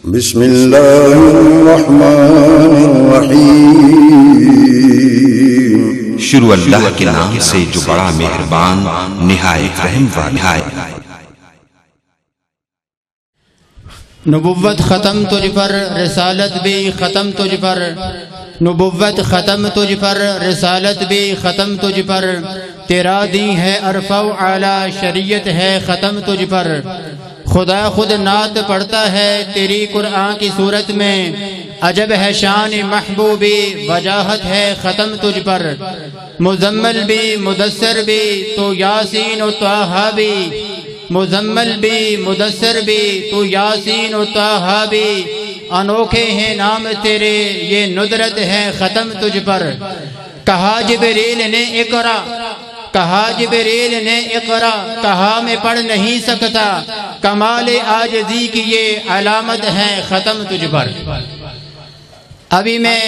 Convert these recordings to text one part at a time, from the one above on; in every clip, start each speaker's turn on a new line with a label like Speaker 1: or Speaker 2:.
Speaker 1: بسم اللہ الرحمن الرحیم۔
Speaker 2: شروع اللہ کے نام سے جو بڑا مہربان نہایت رحم والا ہے۔
Speaker 3: نبوت ختم تجھ پر، رسالت بھی ختم تجھ پر، نبوت ختم تجھ پر، رسالت بھی ختم تجھ پر، تیرا دین ہے عرفہ و اعلیٰ، شریعت ہے ختم تجھ پر، خدا خود نعت پڑھتا ہے تیری قرآن کی صورت میں، عجب ہے شان محبوبی، وجاہت ہے ختم تجھ پر، مزمل بھی مدثر بھی تو یاسین و طٰہٰ بھی، مزمل بھی مدثر بھی تو یاسین و طٰہٰ بھی، انوکھے ہیں نام تیرے، یہ ندرت ہے ختم تجھ پر، کہا جبریل نے اقرا، کہا جبریل نے اقرا، کہا میں پڑھ نہیں سکتا، کمال عاجزی کی یہ علامت ہے ختم تجھ پر۔ ابھی میں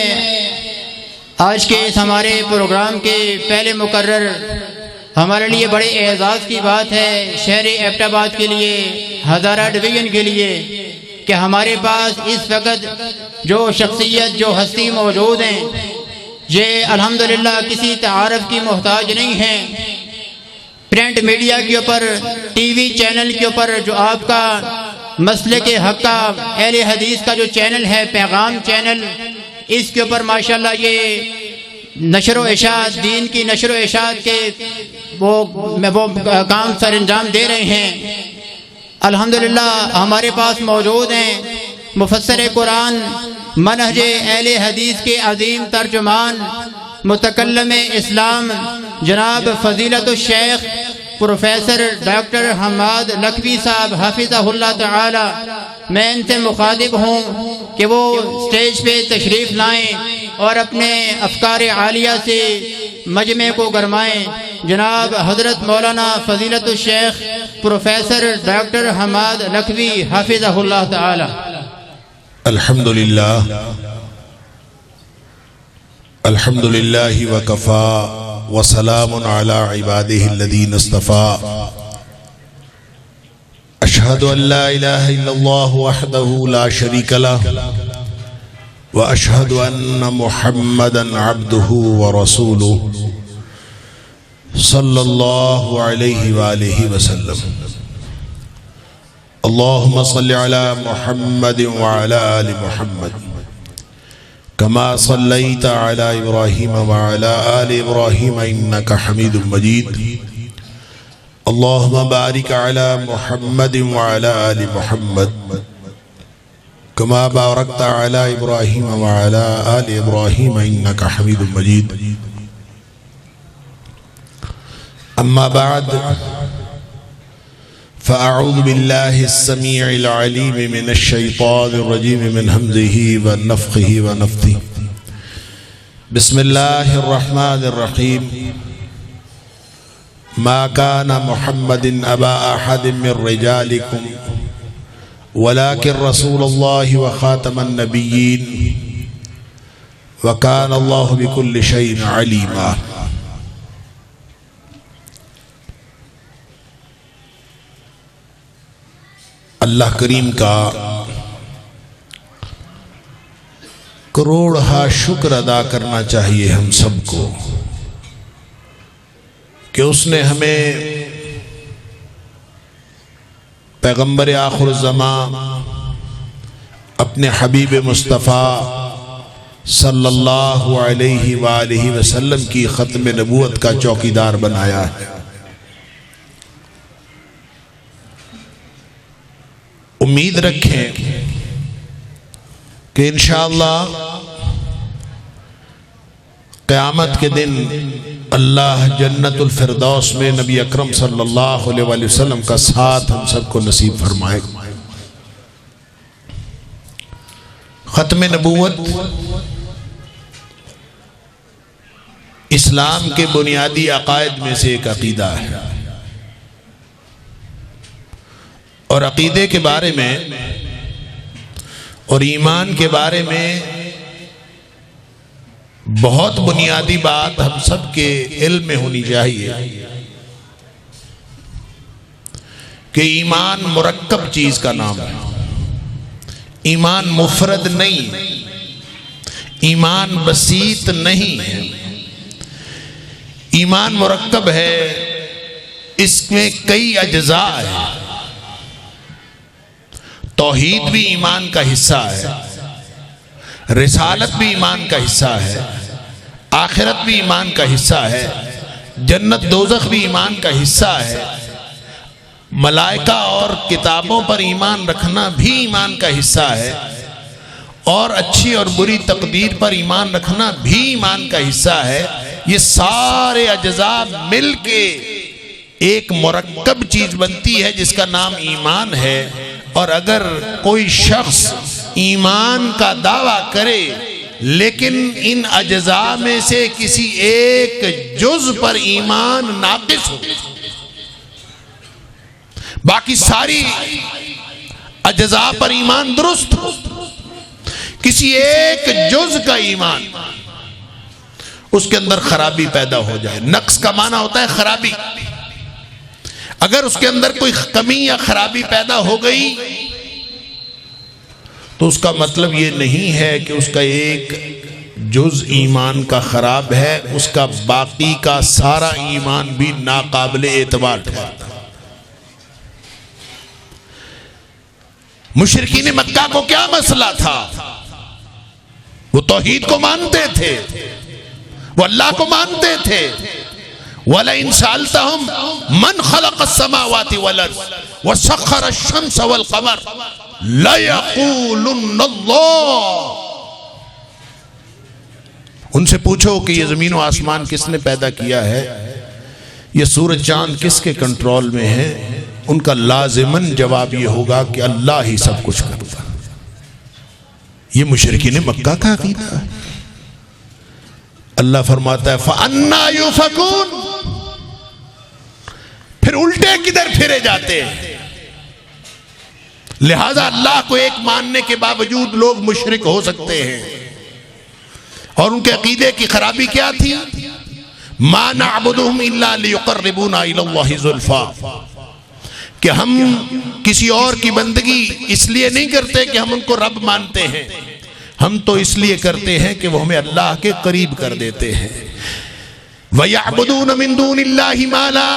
Speaker 3: آج کے اس ہمارے پروگرام کے پہلے مقرر، ہمارے لیے بڑے اعزاز کی بات ہے، شہر ایبٹ آباد کے لیے، ہزارہ ڈویژن کے لیے، کہ ہمارے پاس اس وقت جو شخصیت، جو ہستی موجود ہیں، یہ الحمدللہ کسی تعارف کی محتاج نہیں ہیں۔ پرنٹ میڈیا کے اوپر، ٹی وی چینل کے اوپر جو آپ کا مسلک حق کا، اہل حدیث کا جو چینل ہے، پیغام چینل، اس کے اوپر ماشاءاللہ یہ نشر و اشاعت، دین کی نشر و اشاعت کے وہ کام سر انجام دے رہے ہیں۔ الحمدللہ ہمارے پاس موجود ہیں مفسر قرآن، منہج اہل حدیث کے عظیم ترجمان، متکلم اسلام، جناب فضیلت الشیخ پروفیسر ڈاکٹر حماد لکھوی صاحب حفظہ اللہ تعالی۔ میں ان سے مخاطب ہوں کہ وہ سٹیج پہ تشریف لائیں اور اپنے افکار عالیہ سے مجمع کو گرمائیں۔ جناب حضرت مولانا فضیلت الشیخ پروفیسر ڈاکٹر حماد لکھوی حفظہ اللہ تعالی۔
Speaker 4: الحمدللہ الحمدللہ وکفا وسلام علی عبادہ الذین اصطفى، اشہد ان لا الہ الا اللہ وحدہ لا شریک لہ، واشہد ان محمدا عبدہ ورسولہ صلی اللہ علیہ وآلہ وسلم۔ اللہم صلی علی محمد وعلی آل محمد کما صلیت علی ابراہیم وعلی آل ابراہیم انک حمید مجید۔ اللہم بارک علی محمد وعلی آل محمد کما بارکت علی ابراہیم وعلی آل ابراہیم انک حمید مجید۔ اما بعد فأعوذ باللہ السمیع العلیم من الشیطان الرجیم من حمزہ ونفخہ ونفثہ۔ بسم اللہ الرحمن الرحیم۔ ما كان محمد ابا احد من رجالکم ولكن رسول اللہ وخاتم النبیین وكان اللہ بكل شيء علیما۔ اللہ کریم کا کروڑہا شکر ادا کرنا چاہیے ہم سب کو کہ اس نے ہمیں پیغمبر آخر الزمان اپنے حبیب مصطفیٰ صلی اللہ علیہ وآلہ وسلم کی ختم نبوت کا چوکیدار بنایا ہے۔ امید رکھیں کہ انشاءاللہ قیامت کے دن اللہ جنت الفردوس میں نبی اکرم صلی اللہ علیہ وآلہ وسلم کا ساتھ ہم سب کو نصیب فرمائے۔ ختم نبوت اسلام کے بنیادی عقائد میں سے ایک عقیدہ ہے، اور عقیدے کے بارے میں اور ایمان کے بارے میں بہت بنیادی بات ہم سب کے علم میں ہونی چاہیے کہ ایمان مرکب چیز کا نام ہے۔ ایمان مفرد نہیں، ایمان بسیط نہیں ہے، ایمان مرکب ہے، اس میں کئی اجزاء ہیں۔ توحید بھی ایمان کا حصہ ہے، رسالت بھی ایمان کا حصہ ہے، آخرت بھی ایمان کا حصہ ہے، جنت دوزخ بھی ایمان کا حصہ ہے، ملائکہ اور کتابوں پر ایمان رکھنا بھی ایمان کا حصہ ہے، اور اچھی اور بری تقدیر پر ایمان رکھنا بھی ایمان کا حصہ ہے۔ یہ سارے اجزاء مل کے ایک مرکب چیز بنتی ہے جس کا نام ایمان ہے۔ اور اگر کوئی شخص ایمان کا دعویٰ کرے لیکن ان اجزاء میں سے کسی ایک جز پر ایمان ناقص ہو، باقی ساری اجزاء پر ایمان درست ہو، کسی ایک جز کا ایمان اس کے اندر خرابی پیدا ہو جائے، نقص کا معنی ہوتا ہے خرابی، اگر اس کے اندر کوئی کمی یا خرابی پیدا ہو گئی تو اس کا مطلب یہ نہیں ہے کہ اس کا ایک جز ایمان کا خراب ہے، اس کا باقی کا سارا ایمان بھی ناقابل اعتبار ٹھہرتا ہے۔ مشرکین مکہ کو کیا مسئلہ تھا؟ وہ توحید کو مانتے تھے، وہ اللہ کو مانتے تھے۔ وَلَئِن سَأَلْتَهُمْ مَنْ خَلَقَ السَّمَاوَاتِ وَالْأَرْضَ وَسَخَّرَ الشَّمْسَ وَالْقَمَرَ لَيَقُولُنَّ اللَّهُ، ان سے پوچھو کہ یہ زمین و آسمان کس نے پیدا کیا ہے، یہ سورج چاند کس کے کنٹرول میں ہے، ان کا لازماً جواب یہ ہوگا کہ اللہ ہی سب کچھ کرتا۔ یہ مشرکین مکہ کا عقیدہ ہے۔ اللہ فرماتا ہے فَأَنَّا يُؤْفَكُونَ، پھر الٹے کدھر پھرے جاتے ہیں۔ لہذا اللہ کو ایک ماننے کے باوجود لوگ مشرک ہو سکتے ہیں، اور ان کے عقیدے کی خرابی کیا تھی؟ مَا نَعْبُدُهُمْ إِلَّا لِيُقَرِّبُونَا إِلَى اللَّهِ زُلْفَىٰ، کہ ہم کسی اور کی بندگی اس لیے نہیں کرتے کہ ہم ان کو رب مانتے ہیں، ہم تو اس لیے کرتے ہیں کہ وہ ہمیں اللہ کے قریب کر دیتے ہیں۔ وَيَعْبُدُونَ مِن دُونِ اللَّهِ مَا لَا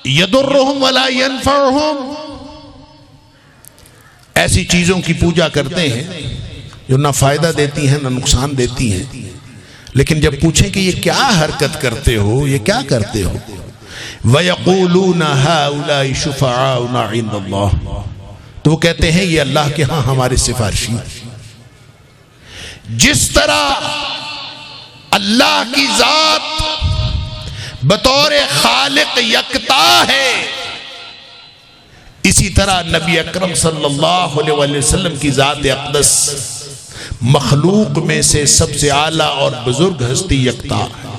Speaker 4: يَضُرُّهُمْ وَلَا يَنفَعُهُمْ، ایسی چیزوں کی پوجا کرتے ہیں جو نہ فائدہ دیتی ہیں نہ نقصان دیتی ہیں، لیکن جب پوچھیں کہ یہ کیا حرکت کرتے ہو، یہ کیا کرتے ہو، وَيَقُولُونَ هَؤُلَاءِ شُفَعَاؤُنَا عِندَ اللَّهِ، تو وہ کہتے ہیں یہ اللہ کے ہاں ہمارے سفارشی۔ جس طرح اللہ کی ذات بطور خالق یکتا ہے، اسی طرح نبی اکرم صلی اللہ علیہ وسلم کی ذات اقدس مخلوق میں سے سب سے اعلیٰ اور بزرگ ہستی یکتا ہے۔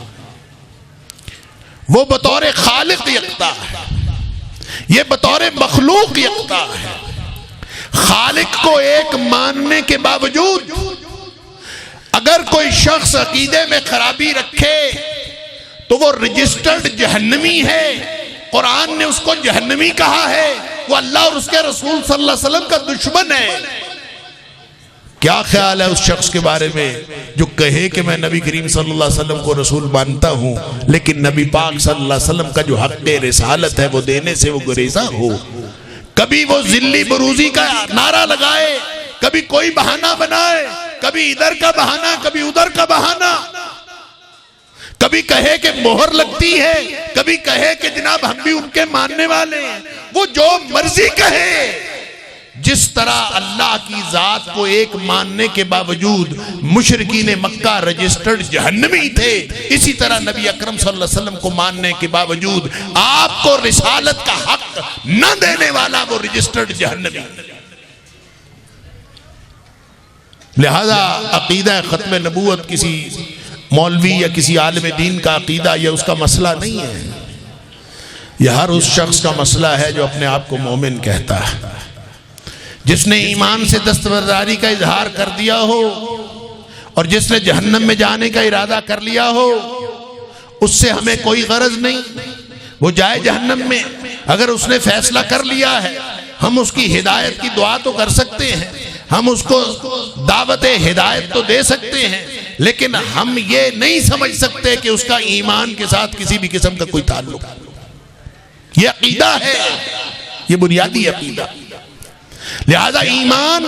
Speaker 4: وہ بطور خالق یکتا ہے، یہ بطور مخلوق یکتا ہے۔ خالق کو ایک ماننے کے باوجود اگر کوئی شخص عقیدے میں خرابی رکھے تو وہ رجسٹرڈ جہنمی ہے، قرآن نے اس کو جہنمی کہا ہے، وہ اللہ اور اس کے رسول صلی اللہ علیہ وسلم کا دشمن ہے۔ کیا خیال ہے اس شخص کے بارے میں جو کہے کہ میں نبی کریم صلی اللہ علیہ وسلم کو رسول مانتا ہوں لیکن نبی پاک صلی اللہ علیہ وسلم کا جو حق رسالت ہے وہ دینے سے وہ گریزہ ہو؟ کبھی وہ ذلی بروزی کا نعرہ لگائے، کبھی کوئی بہانہ بنائے، کبھی ادھر کا بہانہ کبھی ادھر کا بہانہ، کبھی کہے کہ مہر لگتی ہے، کبھی کہے کہ جناب ہم بھی ان کے ماننے والے ہیں، وہ جو مرضی کہے۔ جس طرح اللہ کی ذات کو ایک ماننے کے باوجود مشرکین مکہ رجسٹرڈ جہنمی تھے، اسی طرح نبی اکرم صلی اللہ علیہ وسلم کو ماننے کے باوجود آپ کو رسالت کا حق نہ دینے والا وہ رجسٹرڈ جہنمی۔ لہذا عقیدہ ختم نبوت کسی مولوی یا کسی عالم دین کا عقیدہ یا اس کا مسئلہ نہیں ہے، یہ ہر اس شخص کا مسئلہ ہے جو اپنے آپ کو مومن کہتا ہے، جس نے ایمان سے دستبرداری کا اظہار کر دیا ہو اور جس نے جہنم میں جانے کا ارادہ کر لیا ہو، اس سے ہمیں کوئی غرض نہیں، وہ جائے جہنم میں۔ اگر اس نے فیصلہ کر لیا ہے ہم اس کی ہدایت کی دعا تو کر سکتے ہیں، ہم اس کو دعوت ہدایت تو دے سکتے ہیں، لیکن ہم یہ نہیں سمجھ سکتے کہ اس کا ایمان کے ساتھ کسی بھی قسم کا کوئی تعلق۔ یہ عقیدہ ہے، یہ بنیادی عقیدہ۔ لہذا ایمان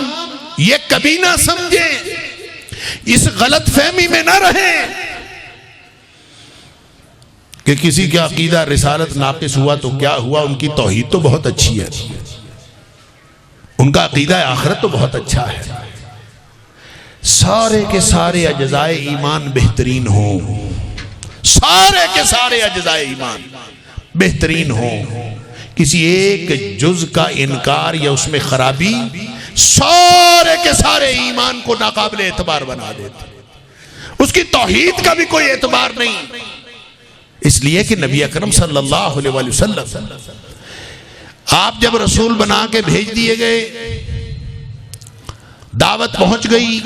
Speaker 4: یہ کبھی نہ سمجھیں، اس غلط فہمی میں نہ رہیں کہ کسی کا عقیدہ رسالت ناقص ہوا تو کیا ہوا، ان کی توحید تو بہت اچھی ہے، ان کا عقیدہ آخرت تو بہت اچھا ہے۔ سارے کے سارے اجزائے ایمان بہترین ہوں، سارے کے سارے اجزائے ایمان بہترین ہوں، کسی ایک جز کا انکار یا اس میں خرابی سارے کے سارے ایمان کو ناقابل اعتبار بنا دیتے، اس کی توحید کا بھی کوئی اعتبار نہیں۔ اس لیے کہ نبی اکرم صلی اللہ علیہ وسلم آپ جب رسول بنا کے بھیج دیے گئے، دعوت پہنچ گئی،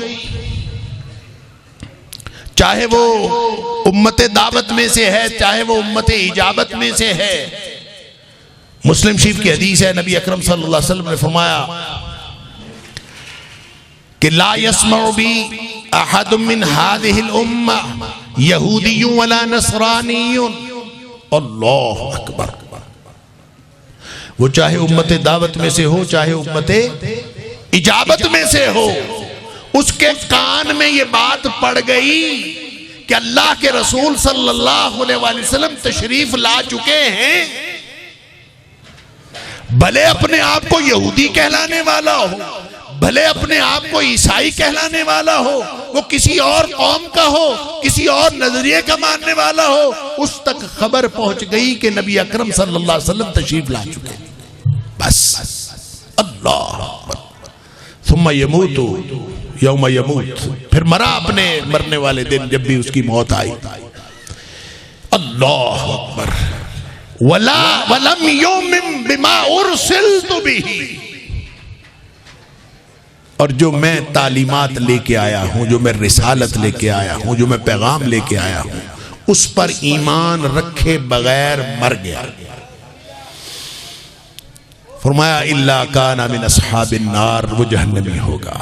Speaker 4: چاہے وہ امت دعوت میں سے ہے، چاہے وہ امت اجابت میں سے ہے۔ مسلم شریف کی حدیث ہے، نبی اکرم صلی اللہ علیہ وسلم نے فرمایا کہ لا يسمع بی احد من هذه الامہ یہودی ولا نصرانی۔ اللہ اکبر، وہ چاہے امت دعوت میں سے ہو، چاہے امت اجابت میں سے ہو، اس کے کان میں یہ بات پڑ گئی کہ اللہ کے رسول صلی اللہ علیہ وسلم تشریف لا چکے ہیں، بھلے اپنے آپ کو یہودی کہلانے والا ہو، بھلے اپنے آپ کو عیسائی کہلانے والا ہو، وہ کسی اور قوم کا ہو، کسی اور نظریے کا ماننے والا ہو، اس تک خبر پہنچ گئی کہ نبی اکرم صلی اللہ علیہ وسلم تشریف لا چکے ہیں۔ بس اللہ اکبر۔ ثم یموت یوم یموت، پھر مرا اپنے مرنے والے دن جب بھی اس کی موت آئی۔ اللہ اکبر۔ وَلَمْ يُؤْمِن بِمَا أُرْسِلْتُ بِهِ، اور جو میں تعلیمات لے کے آیا ہوں، جو میں رسالت لے کے آیا ہوں، جو میں پیغام لے کے آیا ہوں، اس پر ایمان رکھے بغیر مر گیا۔ فرمایا اِلَّا كَانَ مِنْ أَصْحَابِ النَّارِ، وہ جہنمی ہوگا۔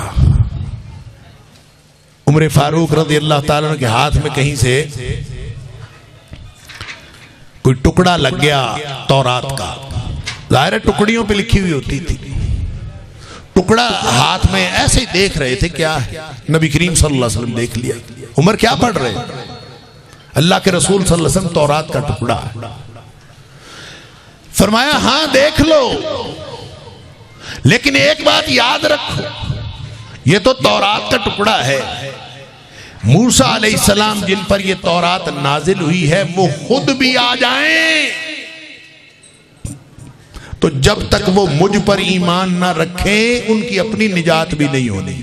Speaker 4: عمر فاروق رضی اللہ تعالیٰ عنہ کے ہاتھ میں کہیں سے کوئی ٹکڑا لگ گیا تورات کا، ظاہر ہے ٹکڑیوں پہ لکھی ہوئی ہوتی تھی، ٹکڑا ہاتھ میں ایسے ہی دیکھ رہے تھے، کیا ہے؟ نبی کریم صلی اللہ علیہ وسلم دیکھ لیا۔ عمر کیا پڑھ رہے ہیں؟ اللہ کے رسول صلی اللہ علیہ وسلم تورات کا ٹکڑا ہے۔ فرمایا ہاں دیکھ لو، لیکن ایک بات یاد رکھو، یہ تو تورات کا ٹکڑا ہے، موسیٰ علیہ السلام جن پر یہ تورات نازل ہوئی ہے وہ خود بھی آ جائیں تو جب تک وہ مجھ پر ایمان نہ رکھیں ان کی اپنی نجات بھی نہیں ہونی۔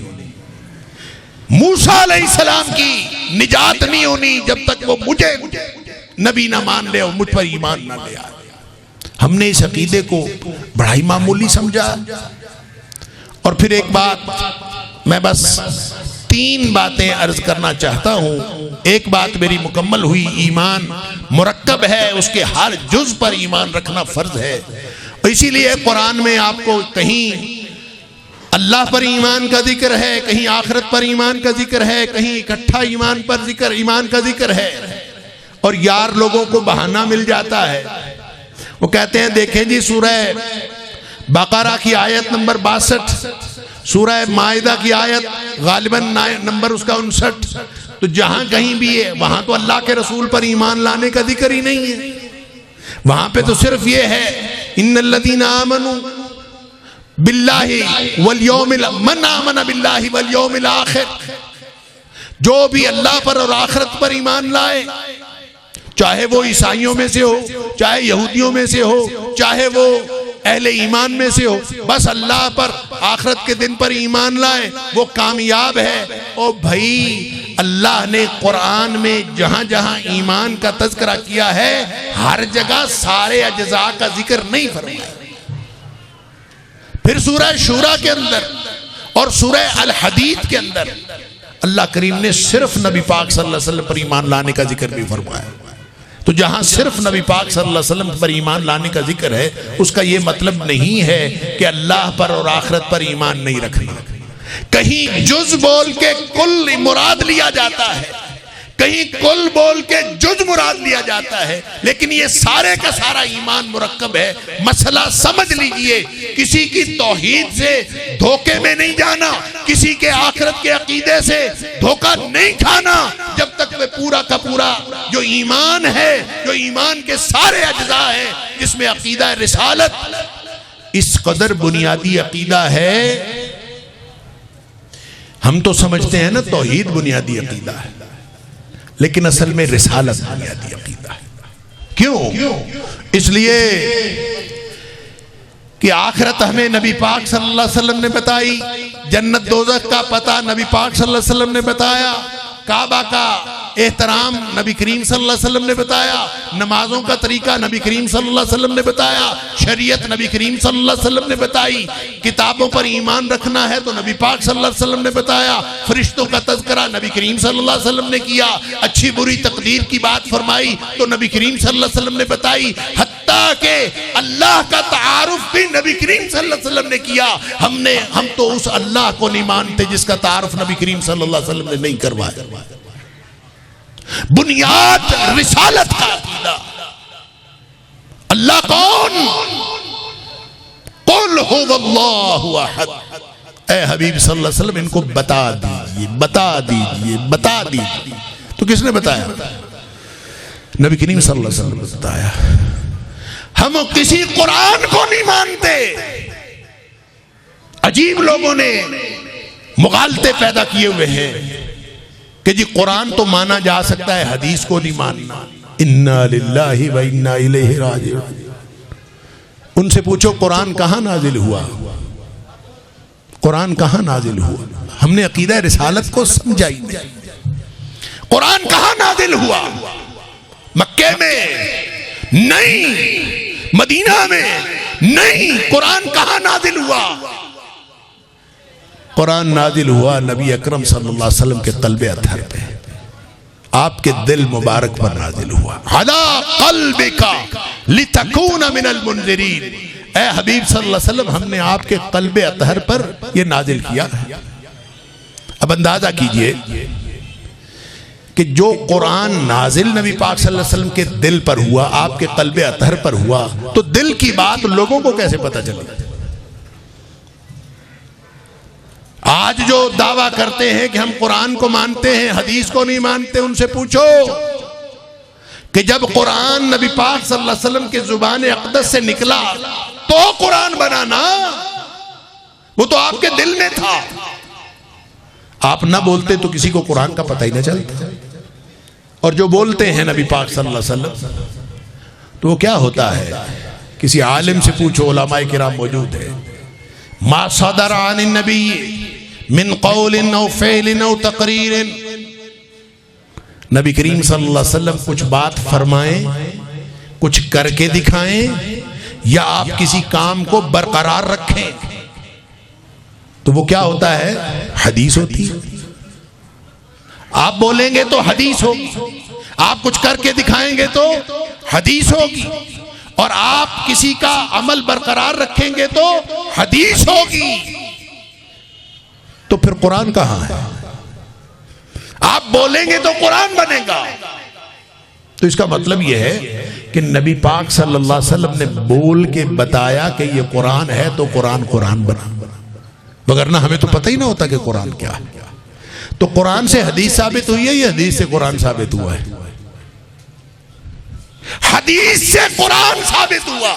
Speaker 4: موسیٰ علیہ السلام کی نجات نہیں ہونی جب تک وہ مجھے نبی نہ مان لے اور مجھ پر ایمان نہ لے آئے۔ ہم نے اس عقیدے کو بڑا ہی معمولی سمجھا۔ اور پھر ایک بات میں بس 3 باتیں عرض کرنا چاہتا ہوں۔ ایک بات میری مکمل ہوئی، ایمان مرکب ہے، اس کے ہر جز پر ایمان رکھنا فرض ہے۔ اسی لیے قرآن میں آپ کو کہیں اللہ پر ایمان کا ذکر ہے، کہیں آخرت پر ایمان کا ذکر ہے، کہیں اکٹھا ایمان پر ایمان کا ذکر ہے۔ اور یار لوگوں کو بہانہ مل جاتا ہے، وہ کہتے ہیں دیکھیں جی سورہ بقرہ کی آیت نمبر 62، سورہ مائدہ کی آیت غالباً نمبر اس کا 59، تو جہاں کہیں بھی ہے وہاں تو اللہ کے رسول پر ایمان لانے کا ذکر ہی نہیں ہے۔ وہاں پہ تو صرف یہ ہے ان الذین آمنوا باللہ والیوم من آمن باللہ والیوم الآخر، جو بھی اللہ پر اور آخرت پر ایمان لائے، چاہے وہ عیسائیوں میں سے ہو، چاہے یہودیوں میں سے ہو، چاہے وہ اہل ایمان میں سے ہو، بس اللہ پر آخرت کے دن پر ایمان لائے وہ کامیاب ہے۔ اور بھائی اللہ نے قرآن میں جہاں جہاں ایمان کا تذکرہ کیا ہے ہر جگہ سارے اجزاء کا ذکر نہیں فرمایا۔ پھر سورہ شورى کے اندر اور سورہ الحدید کے اندر اللہ کریم نے صرف نبی پاک صلی اللہ علیہ وسلم پر ایمان لانے کا ذکر بھی فرمایا۔ تو جہاں صرف نبی پاک صلی اللہ علیہ وسلم پر ایمان لانے کا ذکر ہے اس کا یہ مطلب نہیں ہے کہ اللہ پر اور آخرت پر ایمان نہیں رکھنا۔ کہیں جز بول کے کل مراد لیا جاتا ہے، کہیں کل بول کے جز مراد لیا جاتا ہے، لیکن یہ سارے کا سارا ایمان مرکب ہے۔ مسئلہ سمجھ لیجئے، کسی کی توحید سے دھوکے میں نہیں جانا، کسی کے آخرت کے عقیدے سے دھوکہ نہیں کھانا، جب تک وہ پورا کا پورا جو ایمان ہے، جو ایمان کے سارے اجزاء ہیں، جس میں عقیدہ رسالت اس قدر بنیادی عقیدہ ہے۔ ہم تو سمجھتے ہیں نا توحید بنیادی عقیدہ ہے، لیکن اصل میں رسالت بنیادی عقیدہ ہے۔ کیوں؟ اس لیے کہ آخرت ہمیں نبی پاک صلی اللہ علیہ وسلم نے بتائی، جنت دوزخ کا پتہ نبی پاک صلی اللہ علیہ وسلم نے بتایا، کعبہ کا احترام نبی کریم صلی اللہ علیہ وسلم نے بتایا، نمازوں کا طریقہ نبی کریم صلی اللہ علیہ وسلم نے بتایا، شریعت نبی کریم صلی اللہ علیہ وسلم نے بتائی، کتابوں پر ایمان رکھنا ہے تو نبی پاک صلی اللہ علیہ وسلم نے بتایا، فرشتوں کا تذکرہ نبی کریم صلی اللہ علیہ وسلم نے کیا، اچھی بری تقدیر کی بات فرمائی تو نبی کریم صلی اللہ علیہ وسلم نے بتائی، حتیٰ کہ اللہ کا تعارف بھی نبی کریم صلی اللہ علیہ وسلم نے کیا۔ ہم تو اس اللہ کو نہیں مانتے جس کا تعارف نبی کریم صلی اللہ علیہ وسلم نے نہیں کروایا۔ بنیاد رسالت کا عقیدہ۔ اللہ کون؟ قل هو اللہ احد۔ اے حبیب صلی اللہ علیہ وسلم ان کو بتا دیجئے، بتا دیجئے، بتا دیجئے۔ تو کس نے بتایا؟ نبی کریم صلی اللہ علیہ وسلم نے بتایا۔ ہم کسی قرآن کو نہیں مانتے۔ عجیب لوگوں نے مغالطے پیدا کیے ہوئے ہیں کہ جی قرآن تو مانا جا سکتا ہے، حدیث کو نہیں ماننا۔ انا للہ و انا الیہ راجعون۔ ان سے پوچھو قرآن کہاں نازل ہوا؟ قرآن کہاں نازل ہوا؟ ہم نے عقیدہ رسالت کو سمجھا ہی نہیں۔ قرآن کہاں نازل ہوا؟ مکے میں نہیں، مدینہ میں نہیں۔ قرآن کہاں نازل ہوا؟ قرآن نازل ہوا نبی اکرم صلی اللہ علیہ وسلم کے قلب اطہر پہ، آپ کے دل مبارک پر نازل ہوا۔ علی قلبک لتکون من المنذرین۔ اے حبیب صلی اللہ علیہ وسلم ہم نے آپ کے قلب اطہر پر یہ نازل کیا۔ اب اندازہ کیجئے کہ جو قرآن نازل نبی پاک صلی اللہ علیہ وسلم کے دل پر ہوا، آپ کے قلب اطہر پر ہوا، تو دل کی بات لوگوں کو کیسے پتہ چلی؟ آج جو دعویٰ کرتے ہیں کہ ہم قرآن کو مانتے ہیں حدیث کو نہیں مانتے، ان سے پوچھو کہ جب قرآن نبی پاک صلی اللہ علیہ وسلم کے زبان اقدس سے نکلا تو قرآن بنانا، وہ تو آپ کے دل میں تھا۔ آپ نہ بولتے تو کسی کو قرآن کا پتہ ہی نہ چلتا، اور جو بولتے ہیں نبی پاک صلی اللہ علیہ وسلم تو وہ کیا ہوتا ہے؟ کسی عالم سے پوچھو، علماء کرام موجود ہیں، ما صدر عن النبی من قول او فعل او تقریر۔ نبی کریم صلی اللہ علیہ وسلم کچھ بات فرمائیں، کچھ کر کے دکھائیں، یا آپ کسی کام کو برقرار رکھیں تو وہ کیا ہوتا ہے؟ حدیث ہوتی ہے۔ آپ بولیں گے تو حدیث ہوگی، آپ کچھ کر کے دکھائیں گے تو حدیث ہوگی، اور آپ کسی کا عمل برقرار رکھیں گے تو حدیث ہوگی۔ تو پھر قرآن کہاں ہے؟ آپ بولیں گے تو قرآن بنے گا۔ تو اس کا مطلب یہ ہے کہ نبی پاک صلی اللہ علیہ وسلم نے بول کے بتایا کہ یہ قرآن ہے تو قرآن بنا، وگرنہ ہمیں تو پتہ ہی نہ ہوتا کہ قرآن کیا ہے۔ تو قرآن سے حدیث ثابت ہوئی ہے یا حدیث سے قرآن ثابت ہوا ہے؟ حدیث سے قرآن ثابت ہوا۔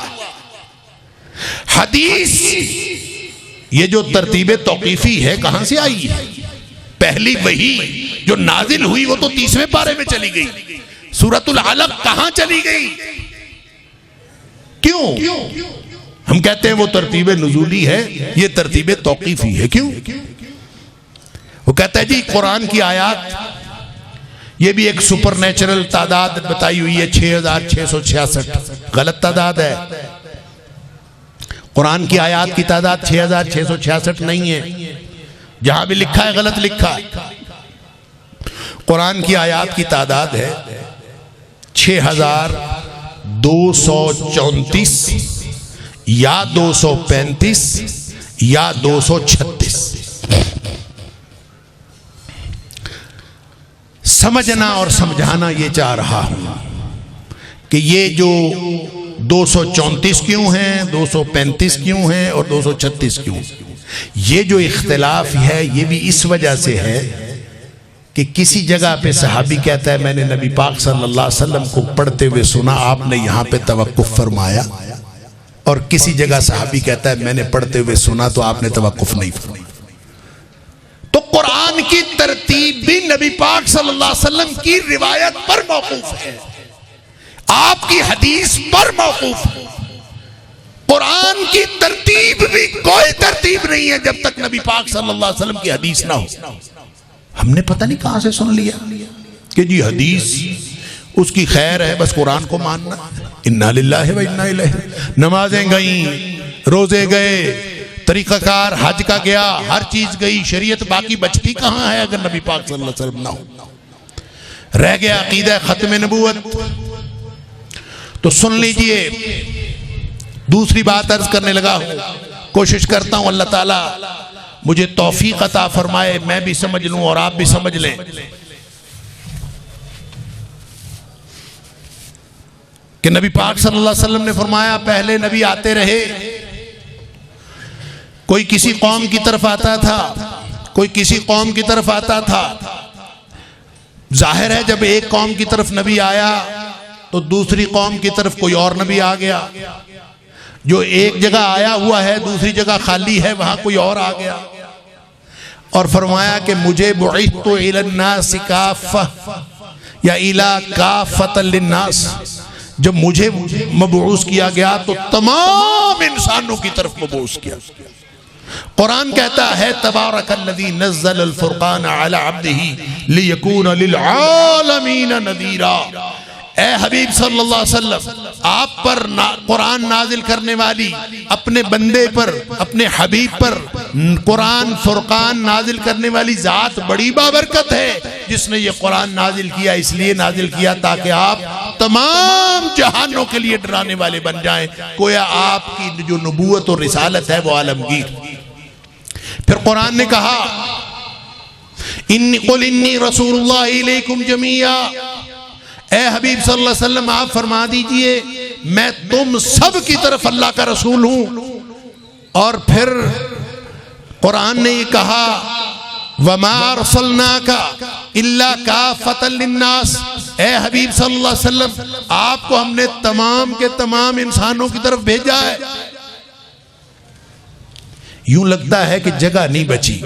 Speaker 4: حدیث یہ جو ترتیب توقیفی ہے کہاں سے آئی ہے؟ پہلی وحی جو نازل ہوئی وہ تو 30ویں پارے میں چلی گئی۔ سورۃ العلق کہاں چلی گئی؟ کیوں؟ ہم کہتے ہیں وہ ترتیب نزولی ہے، یہ ترتیب توقیفی ہے۔ کیوں؟ وہ کہتا ہے جی قرآن کی آیات یہ بھی ایک سپر نیچرل تعداد بتائی ہوئی ہے 6666، غلط تعداد ہے۔ قرآن کی آیات کی تعداد 6666 نہیں ہے، جہاں بھی لکھا ہے غلط لکھا ہے۔ قرآن کی آیات کی تعداد ہے 6234 یا 235 یا 236۔ سمجھنا اور سمجھانا یہ چاہ رہا ہوں کہ یہ جو 234 کیوں ہیں، 235 کیوں ہیں اور 236 کیوں، یہ جو اختلاف ہے یہ بھی اس وجہ سے ہے کہ کسی جگہ پہ صحابی کہتا ہے میں نے نبی پاک صلی اللہ علیہ وسلم کو پڑھتے ہوئے سنا، آپ نے یہاں پہ توقف فرمایا، اور کسی جگہ صحابی کہتا ہے میں نے پڑھتے ہوئے سنا تو آپ نے توقف نہیں فرمایا۔ تو قرآن کی ترتیب بھی نبی پاک صلی اللہ علیہ وسلم کی روایت پر موقوف ہے، آپ کی حدیث پر موقوف ہے۔ قرآن کی ترتیب بھی کوئی ترتیب نہیں ہے جب تک نبی پاک صلی اللہ علیہ وسلم کی حدیث نہ ہو۔ ہم نے پتہ نہیں کہاں سے سن لیا کہ جی حدیث اس کی خیر ہے، بس قرآن کو ماننا۔ انا للہ و انا الیہ، نمازیں گئیں، روزے گئے، طریقہ کار حج کا گیا، ہر چیز گئی، شریعت باقی بچتی کہاں ہے اگر نبی پاک صلی اللہ علیہ وسلم نہ ہو؟ رہ گیا عقیدہ ختم نبوت۔ تو سن لیجئے، دوسری بات عرض کرنے لگا ہوں، کوشش کرتا ہوں اللہ تعالیٰ مجھے توفیق عطا فرمائے، میں بھی سمجھ لوں اور آپ بھی سمجھ لیں کہ نبی پاک صلی اللہ علیہ وسلم نے فرمایا پہلے نبی آتے رہے، کوئی کسی قوم کی طرف آتا تھا، کوئی کسی قوم کی طرف آتا تھا۔ ظاہر ہے جب ایک قوم کی طرف نبی آیا تو دوسری قوم کی طرف کوئی اور نبی آ گیا، جو ایک جگہ آیا ہوا ہے دوسری جگہ خالی ہے وہاں کوئی اور آ گیا، اور فرمایا کہ مجھے بعثت الی الناس کافہ یا الی کافۃ للناس، جب مجھے مبعوث کیا گیا تو تمام انسانوں کی طرف مبعوث کیا۔ قرآن کہتا ہے تبارک الذی نزل الفرقان علی عبدہ لیکون للعالمین نذیرا۔ اے حبیب صلی اللہ علیہ وسلم، آپ پر قرآن نازل کرنے والی، اپنے بندے پر، اپنے حبیب پر قرآن فرقان نازل کرنے والی ذات بڑی بابرکت ہے جس نے یہ قرآن نازل کیا۔ اس لیے نازل کیا تاکہ آپ تمام جہانوں کے لیے ڈرانے والے بن جائیں، گویا آپ کی جو نبوت اور رسالت ہے وہ عالمگیر۔ پھر قرآن نے کہا قل انی رسول اللہ الیکم جمیعا، اے حبیب صلی اللہ علیہ وسلم آپ فرما دیجئے میں تم سب کی طرف اللہ کا رسول ہوں۔ اور پھر قرآن نے یہ کہا وَمَا أَرْسَلْنَاكَ إِلَّا كَافَةً لِلنَّاسِ، اے حبیب صلی اللہ علیہ وسلم آپ کو ہم نے تمام کے تمام انسانوں کی طرف بھیجا ہے۔ یوں لگتا ہے کہ جگہ نہیں بچی۔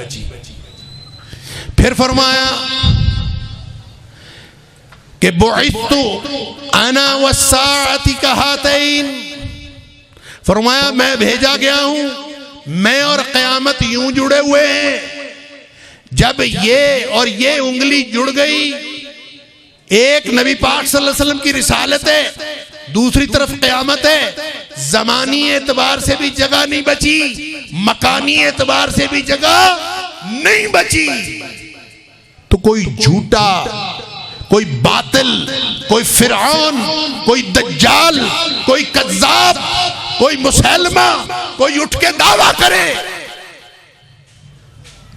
Speaker 4: پھر فرمایا کہ بعثت انا والساعة كهاتين، فرمایا میں بھیجا گیا ہوں، میں اور قیامت یوں جڑے ہوئے ہیں، جب یہ اور یہ انگلی جڑ گئی، ایک نبی پاک صلی اللہ علیہ وسلم کی رسالت ہے، دوسری طرف قیامت ہے، زمانی اعتبار سے بھی جگہ نہیں بچی، مکانی اعتبار سے بھی جگہ نہیں بچی۔ تو کوئی جھوٹا، کوئی باطل، کوئی فرعون، کوئی دجال، کوئی کذاب، کوئی مسلمہ، کوئی اٹھ کے دعویٰ کرے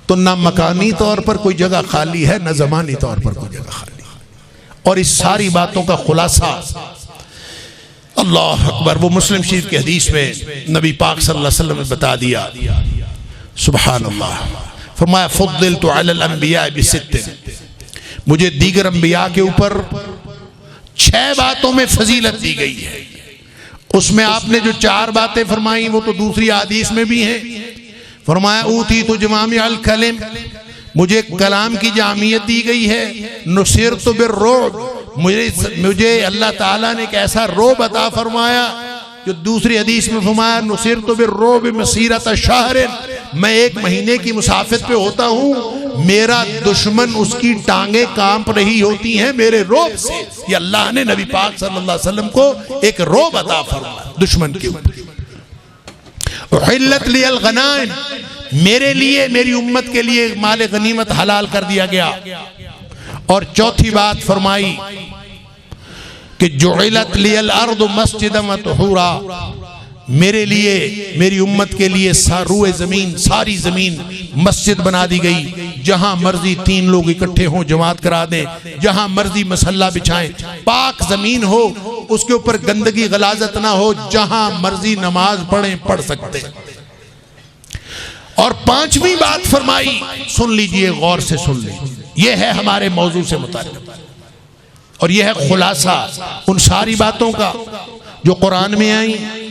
Speaker 4: تو نہ مکانی طور پر کوئی جگہ خالی ہے، نہ زمانی طور پر کوئی جگہ خالی ہے۔ اور اس ساری باتوں کا خلاصہ اللہ اکبر وہ مسلم شریف کی حدیث میں نبی پاک صلی اللہ علیہ وسلم نے بتا دیا۔ سبحان اللہ، فرمایا فضلت علی الانبیاء بست، مجھے دیگر انبیاء کے اوپر 6 باتوں میں فضیلت دی گئی ہے۔ اس میں آپ نے جو 4 باتیں فرمائیں وہ تو دوسری حدیث میں بھی ہیں۔ فرمایا اوتیت جوامع الکلم، مجھے کلام کی جامعیت دی گئی ہے۔ نصرت بالرعب، مجھے اللہ تعالیٰ نے ایک ایسا رعب عطا فرمایا جو دوسری حدیث میں فرمایا نصرت بالرعب مسیرۃ شہر، میں 1 مہینے کی مسافت پہ ہوتا ہوں، میرا دشمن اس کی ٹانگیں کانپ رہی ہوتی ہیں میرے رعب سے۔ یہ اللہ نے نبی پاک صلی اللہ علیہ وسلم کو ایک رعب عطا فرمایا دشمن کے اوپر۔ احلت لی الغنائم، میرے لیے، میری امت کے لیے مال غنیمت حلال کر دیا گیا۔ اور چوتھی بات فرمائی کہ جعلت لی الارض مسجدا وطہورا، میرے لیے، میری امت کے لیے روئے زمین، ساری زمین مسجد بنا دی گئی، جہاں مرضی 3 لوگ اکٹھے ہوں جماعت کرا دیں، جہاں مرضی مسلح بچھائیں، پاک زمین ہو، اس کے اوپر گندگی غلاظت نہ ہو، جہاں مرضی نماز پڑھیں، پڑھ سکتے۔ اور 5ویں بات فرمائی، سن لیجئے، غور سے سن لیجئے، یہ ہے ہمارے موضوع سے متعلق، اور یہ ہے خلاصہ ان ساری باتوں کا جو قرآن میں آئیں،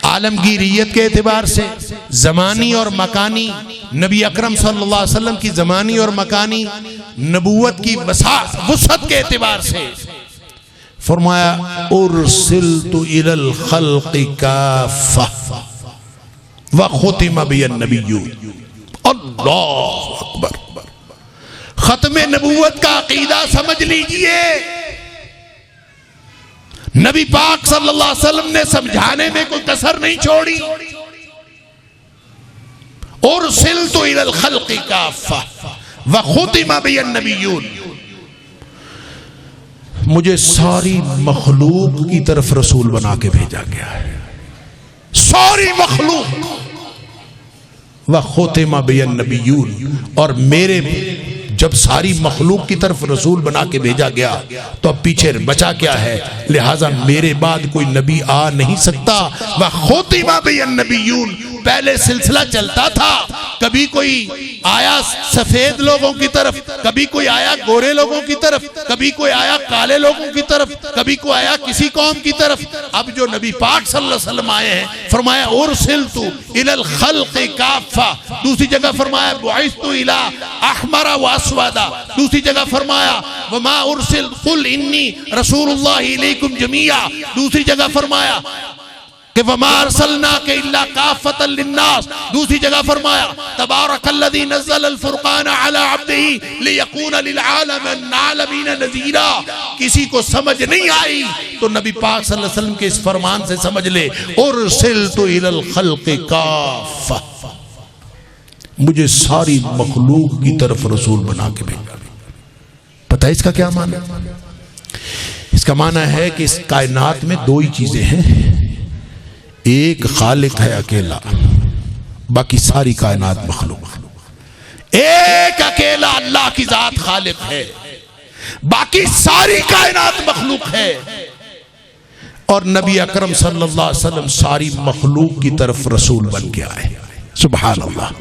Speaker 4: عالمگیریت کے اعتبار سے، زمانی اور مکانی، نبی اکرم صلی اللہ علیہ وسلم کی زمانی اور مکانی نبوت کی وسعت کے اعتبار سے۔ فرمایا ارسلت الی الخلق کافہ وختم بی النبیون۔ اللہ اکبر، ختم نبوت کا عقیدہ سمجھ لیجئے، نبی پاک صلی اللہ علیہ وسلم نے سمجھانے میں کوئی کسر نہیں چھوڑی۔ ارسلت الی الخلق کافہ وختم بی النبیون، مجھے ساری مخلوق کی طرف رسول بنا کے بھیجا گیا ہے، ساری مخلوق۔ وختم بی النبیون، اور میرے جب ساری مخلوق کی طرف رسول بنا کے بھیجا گیا تو اب پیچھے بچا کیا ہے، لہٰذا میرے بعد کوئی نبی آ نہیں سکتا۔ وختم بی النبیون، پہلے سلسلہ چلتا تھا، کبھی کوئی آیا سفید لوگوں کی طرف، کبھی کوئی آیا گورے لوگوں کی طرف، کبھی کوئی آیا کالے لوگوں کی طرف، کبھی کوئی آیا کسی قوم کی طرف۔ اب جو نبی پاک صلی اللہ علیہ وسلم آئے ہیں، فرمایا ارسلت الی الخلق کافہ، دوسری جگہ فرمایا بعثت الی احمر واسودا، دوسری جگہ فرمایا وما ارسل قل انی رسول اللہ الیکم جمیعا، دوسری جگہ فرمایا کہ وما ارسلناک الا کافۃ للناس، دوسری جگہ فرمایا تبارک الذی نزل الفرقان علی عبدہ لیکون للعالمین نذیرا۔ کسی کو سمجھ نہیں آئی تو نبی پاک صلی اللہ علیہ وسلم کے اس فرمان سے سمجھ لے، ارسلت الی الخلق کافہ، مجھے ساری مخلوق کی طرف رسول بنا کے بھیجا۔ پتہ ہے اس کا کیا معنی؟ اس کا معنی ہے کہ اس کائنات میں 2 ہی چیزیں ہیں، ایک خالق ہے اکیلا، باقی ساری کائنات مخلوق۔ ایک اکیلا اللہ کی ذات خالق ہے، باقی ساری کائنات مخلوق ہے، اور نبی اکرم صلی اللہ علیہ وسلم ساری مخلوق کی طرف رسول بن کے آئے، سبحان اللہ۔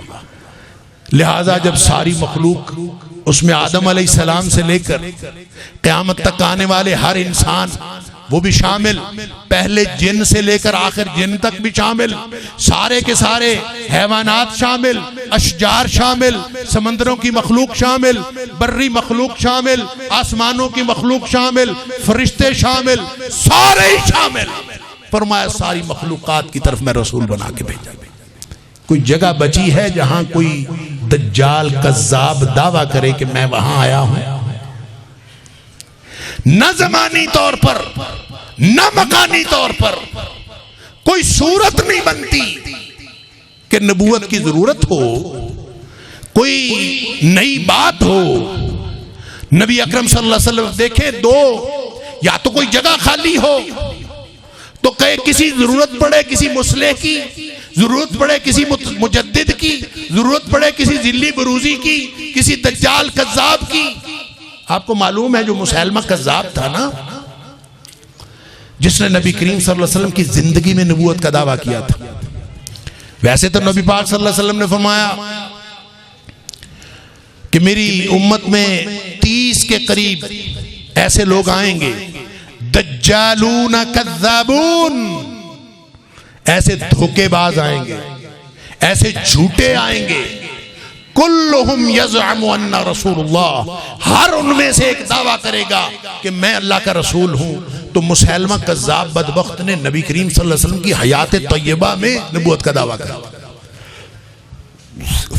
Speaker 4: لہذا جب ساری مخلوق، اس میں آدم علیہ السلام سے لے کر قیامت تک آنے والے ہر انسان وہ بھی شامل، پہلے جن سے لے کر آخر جن تک بھی شامل، سارے کے سارے حیوانات شامل، اشجار شامل، سمندروں کی مخلوق شامل، بری مخلوق شامل، آسمانوں کی مخلوق شامل، فرشتے شامل، سارے ہی شامل۔ فرمایا ساری مخلوقات کی طرف میں رسول بنا کے بھیجا۔ کوئی جگہ بچی ہے جہاں کوئی دجال کذاب دعویٰ کرے کہ میں وہاں آیا ہوں؟ نہ زمانی طور پر نہ مکانی طور پر کوئی صورت نہیں بنتی کہ نبوت کی ضرورت ہو، کوئی نئی بات ہو۔ نبی اکرم صلی اللہ علیہ وسلم دیکھیں، 2 یا تو کوئی جگہ خالی ہو تو کسی ضرورت پڑے کسی مصلح کی، ضرورت پڑے کسی مجدد کی، ضرورت پڑے کسی ذلی بروزی کی، کسی دجال کذاب کی۔ آپ کو معلوم ہے جو مسیلمہ کذاب تھا نا، جس نے نبی کریم صلی اللہ علیہ وسلم کی زندگی میں نبوت کا دعویٰ کیا تھا، ویسے تو نبی پاک صلی اللہ علیہ وسلم نے فرمایا کہ میری امت میں 30 کے قریب ایسے لوگ آئیں گے، دجالون کذابون، ایسے دھوکے باز آئیں گے، ایسے جھوٹے آئیں گے، کلہم یزعم ان رسول اللہ، ہر ان میں سے ایک دعویٰ کرے گا کہ میں اللہ کا رسول ہوں۔ تو مسیلمہ کذاب بدبخت نے نبی کریم صلی اللہ علیہ وسلم کی حیات طیبہ میں نبوت کا دعویٰ کرا،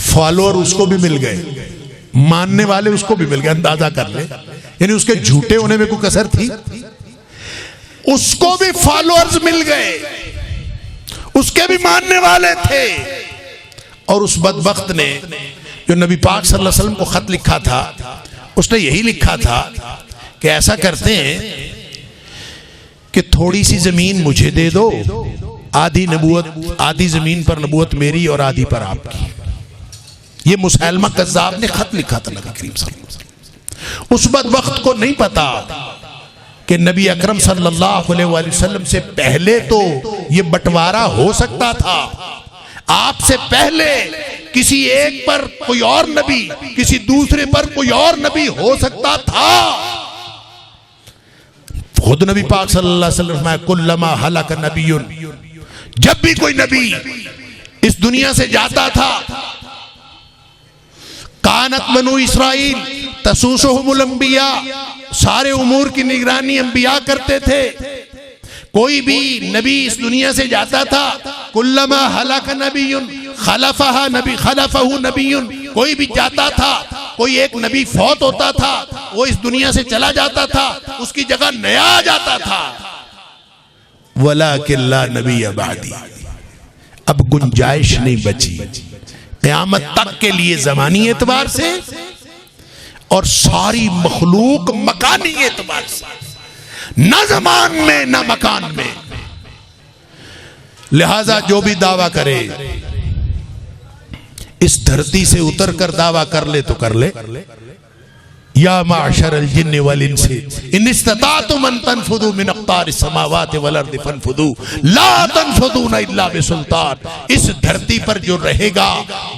Speaker 4: فالوور اس کو بھی مل گئے، ماننے والے اس کو بھی مل گئے، اندازہ کر لیں، یعنی اس کے جھوٹے ہونے میں کوئی کسر تھی؟ اس کو بھی فالوورز مل گئے، اس کے بھی ماننے والے تھے۔ اور اس بدبخت نے جو نبی پاک صلی اللہ علیہ وسلم کو خط لکھا تھا، اس نے یہی لکھا تھا کہ ایسا کرتے ہیں کہ تھوڑی سی زمین مجھے دے دو، آدھی زمین پر نبوت میری اور آدھی پر آپ کی، یہ مسیلمہ کذاب نے خط لکھا تھا نبی کریم صلی اللہ علیہ وسلم. اس وقت کو نہیں پتا کہ نبی اکرم صلی اللہ علیہ وسلم سے پہلے تو یہ بٹوارا ہو سکتا تھا. آپ سے پہلے کسی ایک پر کوئی اور نبی، کسی دوسرے پر کوئی اور نبی ہو سکتا تھا. خود نبی پاک صلی اللہ علیہ وسلم فرمایا کلما ہلک نبی، جب بھی کوئی نبی اس دنیا سے جاتا تھا، کانت بنو اسرائیل تسوسہم الانبیاء، سارے امور کی نگرانی انبیاء کرتے تھے. کوئی بھی نبی اس دنیا سے جاتا تھا، کلما ہلک نبی خلفہ نبی، کوئی بھی جاتا تھا، کوئی ایک نبی فوت ہوتا تھا، وہ اس دنیا سے چلا جاتا تھا، اس کی جگہ نیا آ جاتا تھا. وَلَكِنْ لَا نَبِيَّ بَعْدِي، اب گنجائش نہیں بچی قیامت تک کے لیے زمانی اعتبار سے اور ساری مخلوق مکانی اعتبار سے، نہ زمان میں نہ مکان میں. لہذا جو بھی دعویٰ کرے اس دھرتی سے اتر کر دعویٰ کر لے تو کر لے. یا معشر الجن والانس ان استطعتم ان تنفذوا من اقطار السماوات والارض فانفذوا لا تنفذون الا بسلطان. اس دھرتی پر جو رہے گا،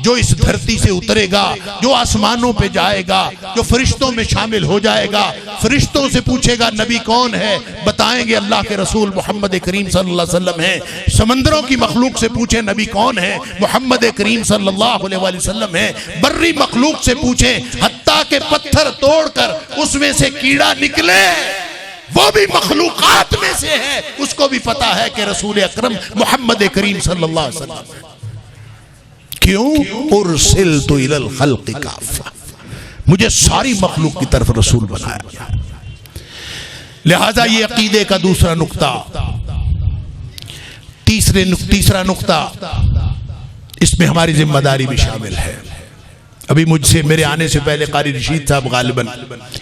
Speaker 4: جو اس دھرتی سے اترے گا، جو آسمانوں پہ جائے گا، جو فرشتوں میں شامل ہو جائے گا، فرشتوں سے پوچھے گا نبی کون ہے، بتائیں گے اللہ کے رسول محمد کریم صلی اللہ علیہ وسلم ہیں. سمندروں کی مخلوق سے پوچھیں نبی کون ہے، محمد کریم صلی اللہ علیہ وسلم ہیں. بری مخلوق سے پوچھیں، حتیٰ کہ پتھر توڑ کر اس میں سے کیڑا نکلے، وہ بھی مخلوقات میں سے ہے، اس کو بھی پتا ہے کہ رسول اکرم محمد کریم صلی اللہ علیہ وسلم. کیوں؟ ارسلت الی الخلق کافہ، مجھے ساری مخلوق کی طرف رسول بنایا گیا. لہذا یہ عقیدے کا دوسرا نقطہ. تیسرا نقطہ اس میں ہماری ذمہ داری بھی شامل ہے. ابھی مجھ سے میرے آنے سے پہلے قاری رشید صاحب غالباً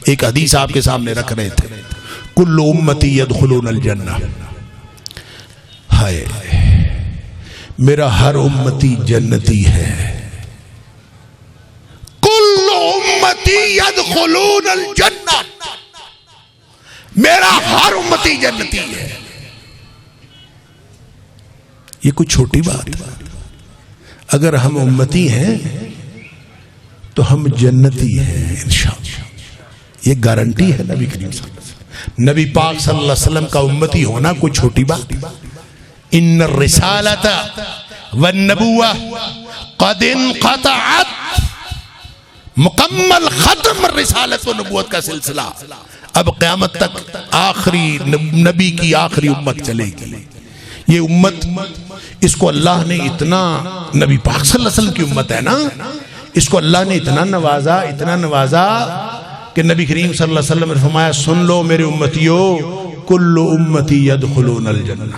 Speaker 4: ایک حدیث آپ کے سامنے رکھ رہے تھے، کل امتی یدخلون الجنہ. ہائے میرا ہر امتی جنتی ہے. کل امتی یدخلون الجنہ، میرا ہر امتی جنتی ہے. یہ کوئی چھوٹی بات ہے. اگر ہم امتی ہیں تو ہم جنتی ہیں انشاءاللہ، یہ گارنٹی ہے نبی کریم صلی اللہ علیہ وسلم. نبی پاک صلی اللہ علیہ وسلم کا امتی ہونا کوئی چھوٹی بات. ان الرسالۃ والنبوہ قد انقطعت، مکمل ختم رسالت و نبوت کا سلسلہ. اب قیامت تک آخری نبی کی آخری امت چلے گی. یہ امت، اس کو اللہ نے اتنا، نبی پاک صلی اللہ علیہ وسلم کی امت ہے نا، اس کو اللہ نے اتنا نوازا کہ نبی کریم صلی اللہ علیہ وسلم نے فرمایا سن لو میرے امتیو، کل امتی یدخلون الجنہ،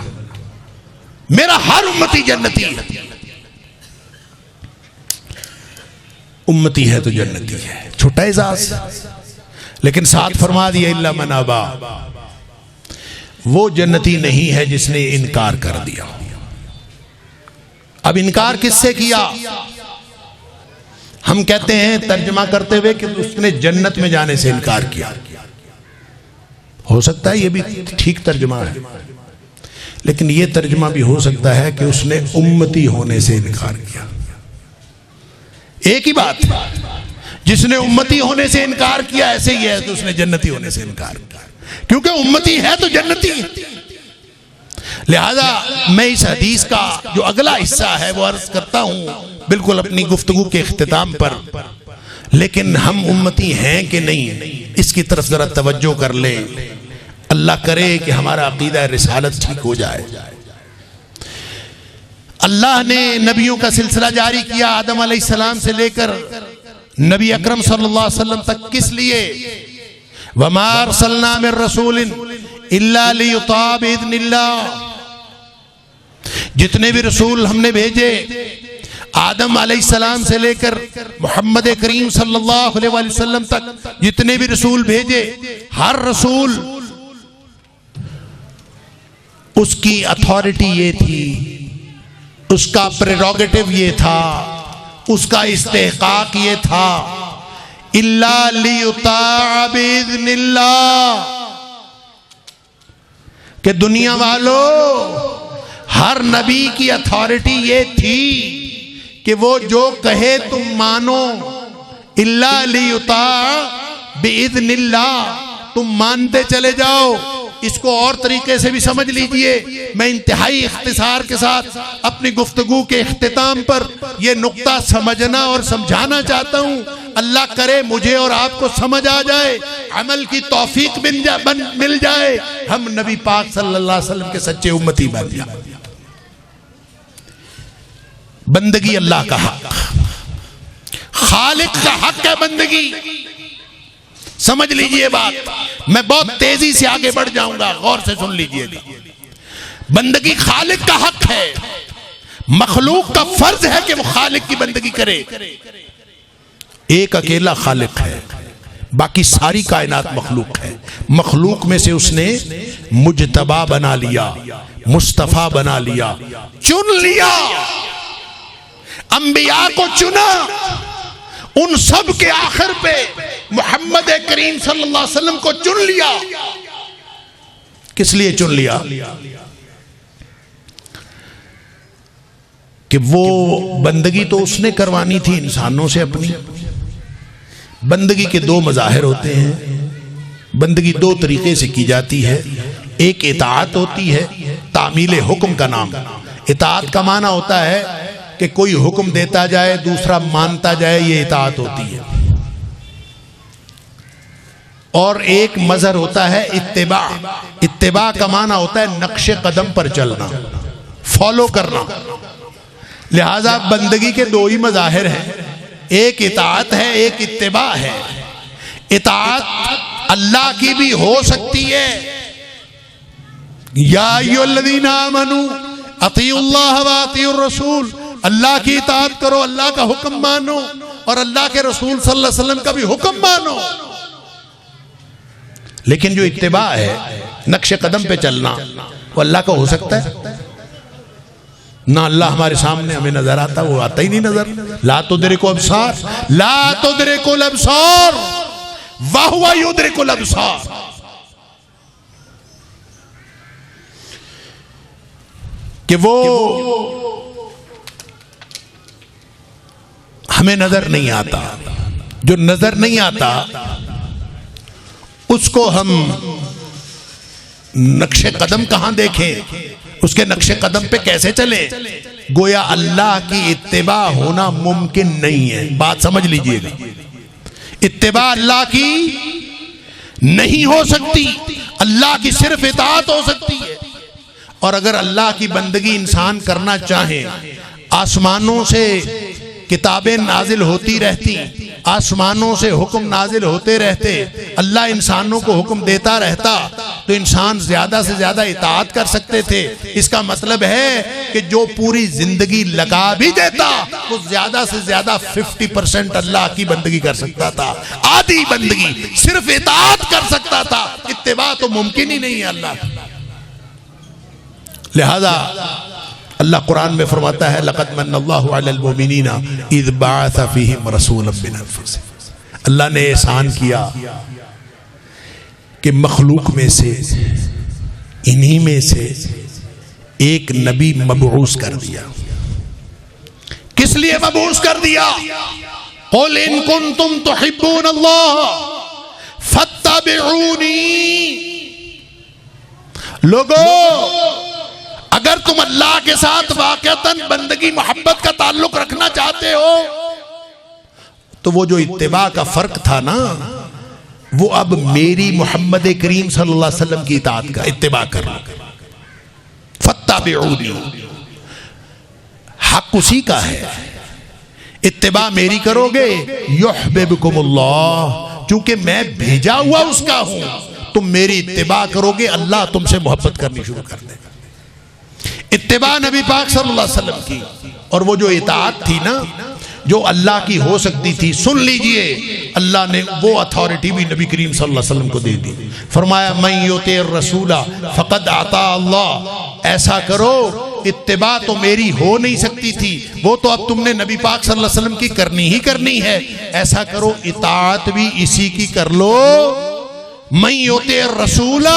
Speaker 4: میرا ہر امتی جنتی ہے. امتی ہے تو جنتی ہے، چھوٹا اعزاز. لیکن ساتھ فرما دیا الا من ابا، وہ جنتی نہیں ہے جس نے انکار کر دیا. اب انکار کس سے کیا؟ ہم کہتے ہیں ترجمہ کرتے ہوئے کہ اس نے جنت میں جانے سے انکار کیا. ہو سکتا ہے یہ بھی ٹھیک ترجمہ ہے، لیکن یہ ترجمہ بھی ہو سکتا ہے کہ اس نے امتی ہونے سے انکار کیا. ایک ہی بات، جس نے امتی ہونے سے انکار کیا ایسے ہی ہے کہ اس نے جنتی ہونے سے انکار کیا، کیونکہ امتی ہے تو جنتی ہے. لہذا میں اس حدیث کا جو اگلا حصہ ہے وہ عرض کرتا ہوں بالکل اپنی گفتگو کے اختتام پر. لیکن ہم امتی ہیں کہ نہیں، اس کی طرف ذرا توجہ کر لیں. اللہ کرے کہ ہمارا عقیدہ رسالت ٹھیک ہو جائے. اللہ نے نبیوں کا سلسلہ جاری کیا آدم علیہ السلام سے لے کر نبی اکرم صلی اللہ علیہ وسلم تک. کس لیے؟ وَمَا أَرْسَلْنَا مِن رَّسُولٍ إِلَّا لِيُطَاعَ بِإِذْنِ اللَّهِ. جتنے بھی رسول ہم نے بھیجے آدم علیہ السلام سے لے کر محمد کریم صلی اللہ علیہ وسلم تک، جتنے بھی رسول بھیجے، ہر رسول اس کی اتھارٹی یہ تھی، اس کا پریروگیٹو یہ تھا، اس کا استحقاق یہ تھا الا لیطاع باذن اللہ، کہ دنیا والوں ہر نبی کی اتھارٹی یہ تھی کہ وہ جو کہے تم مانو، الا لیطاع باذن اللہ، تم مانتے چلے جاؤ۔ اس کو اور طریقے سے بھی سمجھ لیجئے، میں انتہائی اختصار کے ساتھ اپنی گفتگو کے اختتام پر یہ نقطہ سمجھنا اور سمجھانا چاہتا ہوں۔ اللہ کرے مجھے اور آپ کو سمجھ آ جائے، عمل کی توفیق مل جائے، ہم نبی پاک صلی اللہ علیہ وسلم کے سچے امتی بن جائیں۔ بندگی اللہ کا حق، خالق کا حق ہے بندگی۔ سمجھ لیجئے بات، میں بہت تیزی سے آگے بڑھ جاؤں گا، غور سے سن لیجئے گا۔ بندگی خالق کا حق ہے، مخلوق کا فرض ہے کہ وہ خالق کی بندگی کرے۔ ایک اکیلا خالق ہے، باقی ساری کائنات مخلوق ہے۔ مخلوق میں سے اس نے مجتبی بنا لیا، مصطفیٰ بنا لیا، چن لیا، انبیاء کو چنا، ان سب کے آخر پہ محمد کریم صلی اللہ علیہ وسلم کو چن لیا۔ کس لیے چن لیا؟ کہ وہ بندگی تو اس نے کروانی تھی انسانوں سے اپنی۔ بندگی کے دو مظاہر ہوتے ہیں، بندگی دو طریقے سے کی جاتی ہے۔ ایک اطاعت ہوتی ہے، تعمیل حکم کا نام۔ اطاعت کا معنی ہوتا ہے کہ کوئی حکم دیتا جائے دوسرا مانتا جائے، یہ اطاعت ہوتی ہے۔ اور ایک مظہر ہوتا ہے اتباع۔ اتباع کا معنی ہوتا ہے نقش قدم پر چلنا، فالو کرنا۔ لہذا بندگی کے دو ہی مظاہر ہیں، ایک اطاعت ہے، ایک اتباع ہے۔ اطاعت اللہ کی بھی ہو سکتی ہے، یا ایھا الذین آمنوا اطیعوا اللہ واطیعوا الرسول، اللہ کی اطاعت کرو، اللہ کا حکم مانو، اور اللہ کے رسول صلی اللہ علیہ وسلم کا بھی حکم مانو۔ لیکن جو اتباع ہے، نقش قدم پہ چلنا، وہ اللہ کا ہو سکتا ہے؟ نہ اللہ ہمارے سامنے ہمیں نظر آتا، وہ آتا ہی نہیں نظر۔ لا تدرک الابصار، لا تدرک الابصار وہو یدرک الابصار۔ کہ وہ ہمیں نظر نہیں آتا، جو نظر نہیں آتا اس کو ہم نقش قدم کہاں دیکھیں، اس کے نقش قدم پہ کیسے چلیں؟ گویا اللہ کی اتباع ہونا ممکن نہیں ہے۔ بات سمجھ لیجئے گا، اتباع اللہ کی نہیں ہو سکتی، اللہ کی صرف اطاعت ہو سکتی ہے۔ اور اگر اللہ کی بندگی انسان کرنا چاہے، آسمانوں سے کتابیں نازل ہوتی رہتی، آسمانوں سے حکم نازل ہوتے رہتے، اللہ انسانوں کو حکم دیتا رہتا، تو انسان زیادہ سے زیادہ اطاعت کر سکتے تھے۔ اس کا مطلب ہے کہ جو پوری زندگی لگا بھی دیتا، وہ زیادہ سے زیادہ 50% اللہ کی بندگی کر سکتا تھا، آدھی بندگی صرف اطاعت کر سکتا تھا، اتباع تو ممکن ہی نہیں ہے اللہ۔ لہذا اللہ قرآن میں فرماتا ہے لَقَدْ مَنَّ اللَّهُ عَلَى الْمُؤْمِنِينَ إِذْ بَعَثَ فِيهِمْ رَسُولًا مِّنْ أَنفُسِهِمْ۔ اللہ نے احسان کیا کہ مخلوق میں سے، انہی میں سے ایک نبی مبعوث کر دیا۔ کس لیے مبعوث کر دیا؟ قُلْ إِن كُنتُمْ تُحِبُّونَ اللَّهَ فَاتَّبِعُونِي۔ لوگوں، اگر تم اللہ کے ساتھ واقعتاً بندگی محبت کا تعلق رکھنا چاہتے ہو تو وہ جو اتباع کا فرق تھا نا، وہ اب میری محمد کریم صلی اللہ علیہ وسلم کی اطاعت کا اتباع کرنا۔ فَاتَّبِعُونِی، حق اسی کا ہے، اتباع میری کرو گے یحببکم اللہ، چونکہ میں بھیجا ہوا اس کا ہوں، تم میری اتباع کرو گے، اللہ تم سے محبت کرنی شروع کر دے گا۔ اتباع نبی پاک صلی اللہ علیہ وسلم کی، اور وہ جو اطاعت تھی نا، جو اللہ کی ہو سکتی تھی، سن لیجئے اللہ نے وہ اتھارٹی بھی نبی کریم صلی اللہ علیہ وسلم کو دے دی. فرمایا من یطیع الرسول فقد اطاع اللہ. ایسا کرو، اتباع تو میری ہو نہیں سکتی تھی، وہ تو اب تم نے نبی پاک صلی اللہ علیہ وسلم کی کرنی ہی کرنی ہے. ایسا کرو اطاعت بھی اسی کی کر لو. من یطیع الرسول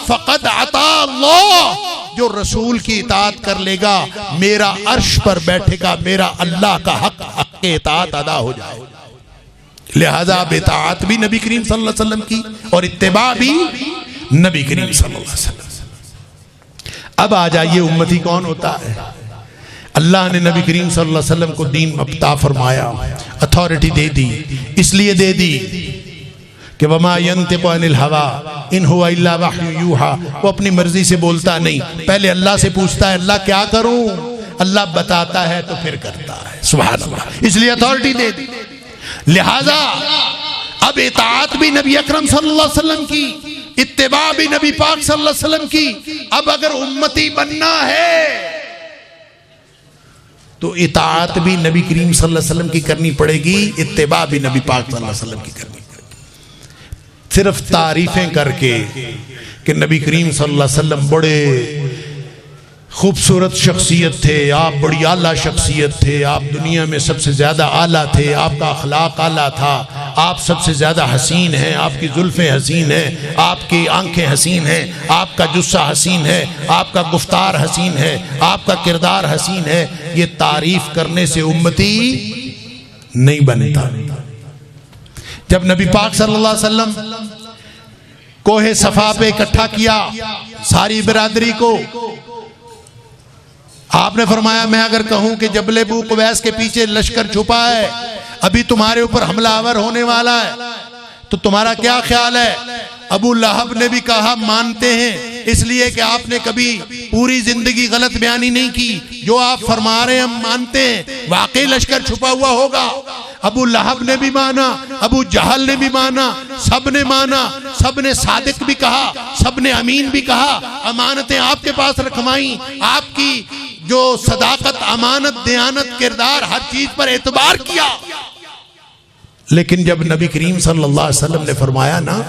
Speaker 4: فقد اطاع اللہ. جو رسول کی اطاعت کر لے گا میرا عرش پر بیٹھے گا، میرا اللہ کا حق کے اطاعت ادا ہو جائے. لہذا اب اطاعت بھی نبی کریم صلی اللہ علیہ وسلم کی اور اتباع بھی نبی کریم صلی اللہ علیہ وسلم. اب آ جائیے امتی کون ہوتا ہے. اللہ نے نبی کریم صلی اللہ علیہ وسلم کو دین عطا فرمایا، اتھارٹی دے دی. اس لیے دے دی کہ وما ينطق عن الهوى ان هو الا وحی یوحى. وہ اپنی مرضی سے بولتا نہیں، پہلے اللہ سے پوچھتا ہے اللہ کیا کروں، اللہ بتاتا ہے تو پھر کرتا ہے. سبحان اللہ. اس لیے اتھارٹی دے دی. لہذا اب اطاعت بھی نبی اکرم صلی اللہ علیہ وسلم کی، اتباع بھی نبی پاک صلی اللہ علیہ وسلم کی. اب اگر امتی بننا ہے تو اطاعت بھی نبی کریم صلی اللہ علیہ وسلم کی کرنی پڑے گی، اتباع بھی نبی پاک صلی اللہ علیہ وسلم کی کرنی پڑے گی. صرف تعریفیں کر کے کہ نبی کریم صلی اللہ علیہ وسلم بڑے خوبصورت شخصیت تھے، آپ بڑی اعلیٰ شخصیت تھے، آپ دنیا میں سب سے زیادہ اعلیٰ تھے، آپ کا اخلاق اعلیٰ تھا، آپ سب سے زیادہ حسین ہیں، آپ کی زلفیں حسین ہیں، آپ کی آنکھیں حسین ہیں، آپ کا جسہ حسین ہے، آپ کا گفتار حسین ہے، آپ کا کردار حسین ہے. یہ تعریف کرنے سے امتی نہیں بنتا. جب نبی پاک صلی اللہ علیہ وسلم کوہ صفا پہ اکٹھا کیا ساری برادری کو، آپ نے فرمایا میں اگر کہوں کہ جبل ابو قبیس کے پیچھے لشکر چھپا ہے، ابھی تمہارے اوپر حملہ آور ہونے والا ہے، تو تمہارا کیا خیال ہے؟ ابو لہب نے بھی کہا مانتے ہیں، اس لیے کہ آپ نے کبھی پوری زندگی غلط بیانی نہیں کی، جو آپ فرما رہے ہیں ہم مانتے ہیں، واقعی لشکر چھپا ہوا ہوگا. ابو لہب نے بھی مانا، ابو جہل نے بھی مانا، سب نے مانا، سب نے صادق بھی کہا، سب نے امین بھی کہا. امانتیں آپ کے پاس رکھوائیں، آپ کی جو صداقت، امانت، دیانت، کردار، ہر چیز پر اعتبار کیا. لیکن جب نبی کریم صلی اللہ علیہ وسلم نے فرمایا نا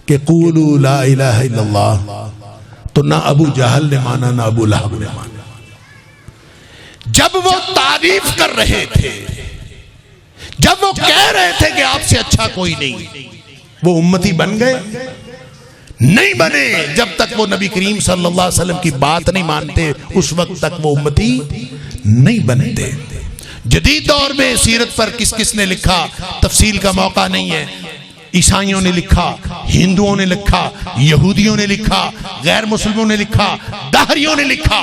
Speaker 4: کہ قولوا لا الہ الا اللہ، تو نہ ابو جہل نے مانا نہ ابو لہب نے مانا. جب وہ تعریف کر رہے تھے، جب وہ کہہ رہے تھے کہ آپ سے اچھا کوئی نہیں، وہ امتی بن گئے؟ نہیں بنے. جب تک وہ نبی کریم صلی اللہ علیہ وسلم کی بات نہیں مانتے اس وقت تک وہ امتی نہیں بنتے. جدید دور میں سیرت پر کس کس نے لکھا تفصیل کا موقع نہیں ہے. عیسائیوں نے لکھا، ہندوؤں نے لکھا، یہودیوں نے لکھا، غیر مسلموں نے لکھا، دہریوں نے لکھا.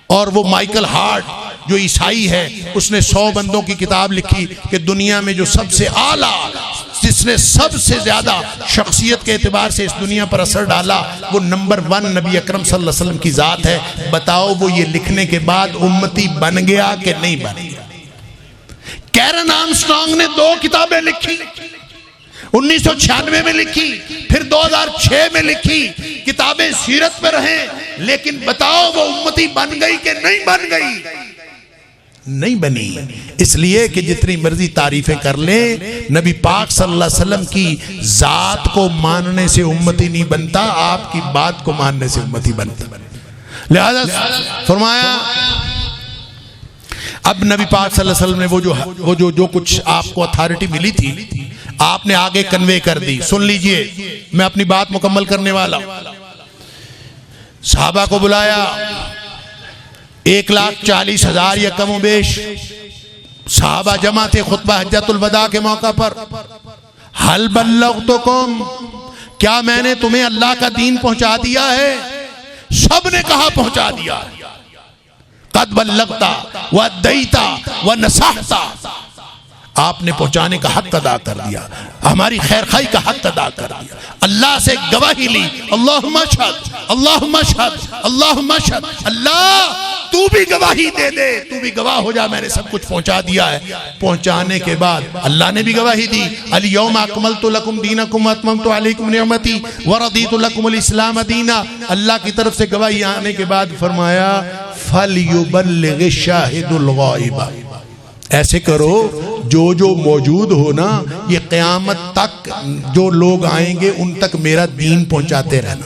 Speaker 4: اور وہ مائیکل ہارٹ جو عیسائی ہے، اس نے 100 بندوں کی کتاب لکھی کہ دنیا میں جو سب سے اعلیٰ، جس نے سب سے زیادہ شخصیت کے اعتبار سے اس دنیا پر اثر ڈالا، وہ نمبر 1 نبی اکرم صلی اللہ علیہ وسلم کی ذات ہے. بتاؤ وہ یہ لکھنے کے بعد امتی بن گیا کہ نہیں بن گیا؟ کیرن آرمسٹرانگ نے 2 کتابیں لکھی، 1996 میں لکھی، پھر 2006 میں لکھی. کتابیں سیرت پر ہیں، لیکن بتاؤ وہ امتی بن گئی کہ نہیں بن گئی؟ نہیں بنی. اس لیے کہ جتنی مرضی تعریفیں کر لیں، نبی پاک صلی اللہ علیہ وسلم کی ذات کو ماننے سے امتی نہیں بنتا، آپ کی بات کو ماننے سے امتی بنتا. لہذا فرمایا اب نبی پاک صلی اللہ علیہ وسلم نے وہ جو کچھ آپ کو اتھارٹی ملی تھی آپ نے آگے کنوے کر دی. سن لیجئے، میں اپنی بات مکمل کرنے والا ہوں. صحابہ کو بلایا، 1,40,000 یا کم و بیش صحابہ جمع تھے خطبہ حجۃ الوداع کے موقع پر. حل بلغتکم، کیا میں نے تمہیں اللہ کا دین پہنچا دیا ہے؟ سب نے کہا پہنچا دیا. قد بلغتا وادیتا ونصحتا، آپ نے پہنچانے کا حق ادا کر دیا، ہماری خیر خواہی کا حق ادا کر دیا. اللہ سے گواہی لی، اللہم اشہد، اللہم اشہد، اللہم اشہد. اللہ تو بھی گواہی دے دے، تو بھی گواہ ہو جا، میں نے سب کچھ پہنچا دیا ہے. پہنچانے کے بعد اللہ نے بھی گواہی دی، الیوم اکملت لکم دینکم واتممت علیکم نعمتی ورضیت لکم الاسلام دینا. اللہ کی طرف سے گواہی آنے کے بعد فرمایا فَلْيُبَلِّغِ الشَّاهِدُ الْغَائِبَ، ایسے کرو جو موجود ہو نا یہ قیامت تک جو لوگ آئیں گے ان تک میرا دین پہنچاتے رہنا.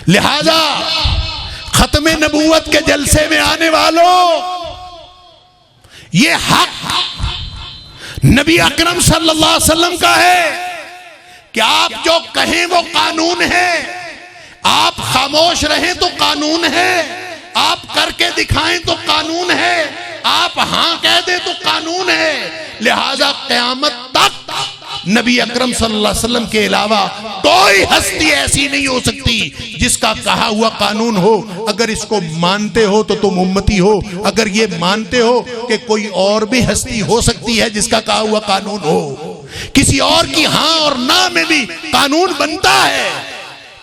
Speaker 4: لہذا ختم نبوت کے جلسے میں آنے والوں، یہ حق نبی اکرم صلی اللہ علیہ وسلم کا ہے کہ آپ جو کہیں وہ قانون ہے، آپ خاموش رہیں تو قانون ہے، آپ کر کے دکھائیں تو قانون ہے، آپ ہاں کہہ دیں تو قانون ہے. لہذا قیامت تک نبی اکرم صلی اللہ علیہ وسلم کے علاوہ کوئی ہستی ایسی نہیں ہو سکتی جس کا کہا ہوا قانون ہو. اگر اس کو مانتے ہو تو تم امتی ہو، اگر یہ مانتے ہو کہ کوئی اور بھی ہستی ہو سکتی ہے جس کا کہا ہوا قانون ہو، کسی اور کی ہاں اور نہ میں بھی قانون بنتا ہے،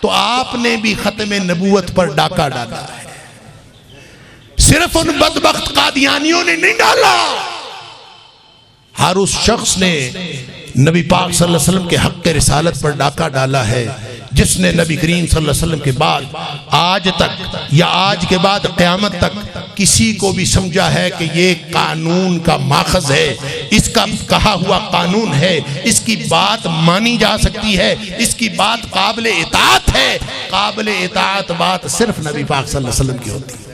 Speaker 4: تو آپ نے بھی ختم نبوت پر ڈاکہ ڈالا ہے. صرف ان بدبخت قادیانیوں نے نہیں ڈالا، ہر اس شخص نے نبی پاک صلی اللہ علیہ وسلم کے حق رسالت پر ڈاکہ ڈالا ہے جس نے نبی کریم صلی اللہ علیہ وسلم کے بعد آج تک یا آج کے بعد قیامت تک کسی کو بھی سمجھا ہے کہ یہ قانون کا ماخذ ہے، اس کا کہا ہوا قانون ہے، اس کی بات مانی جا سکتی ہے، اس کی بات قابل اطاعت ہے. قابل اطاعت بات صرف نبی پاک صلی اللہ علیہ وسلم کی ہوتی ہے.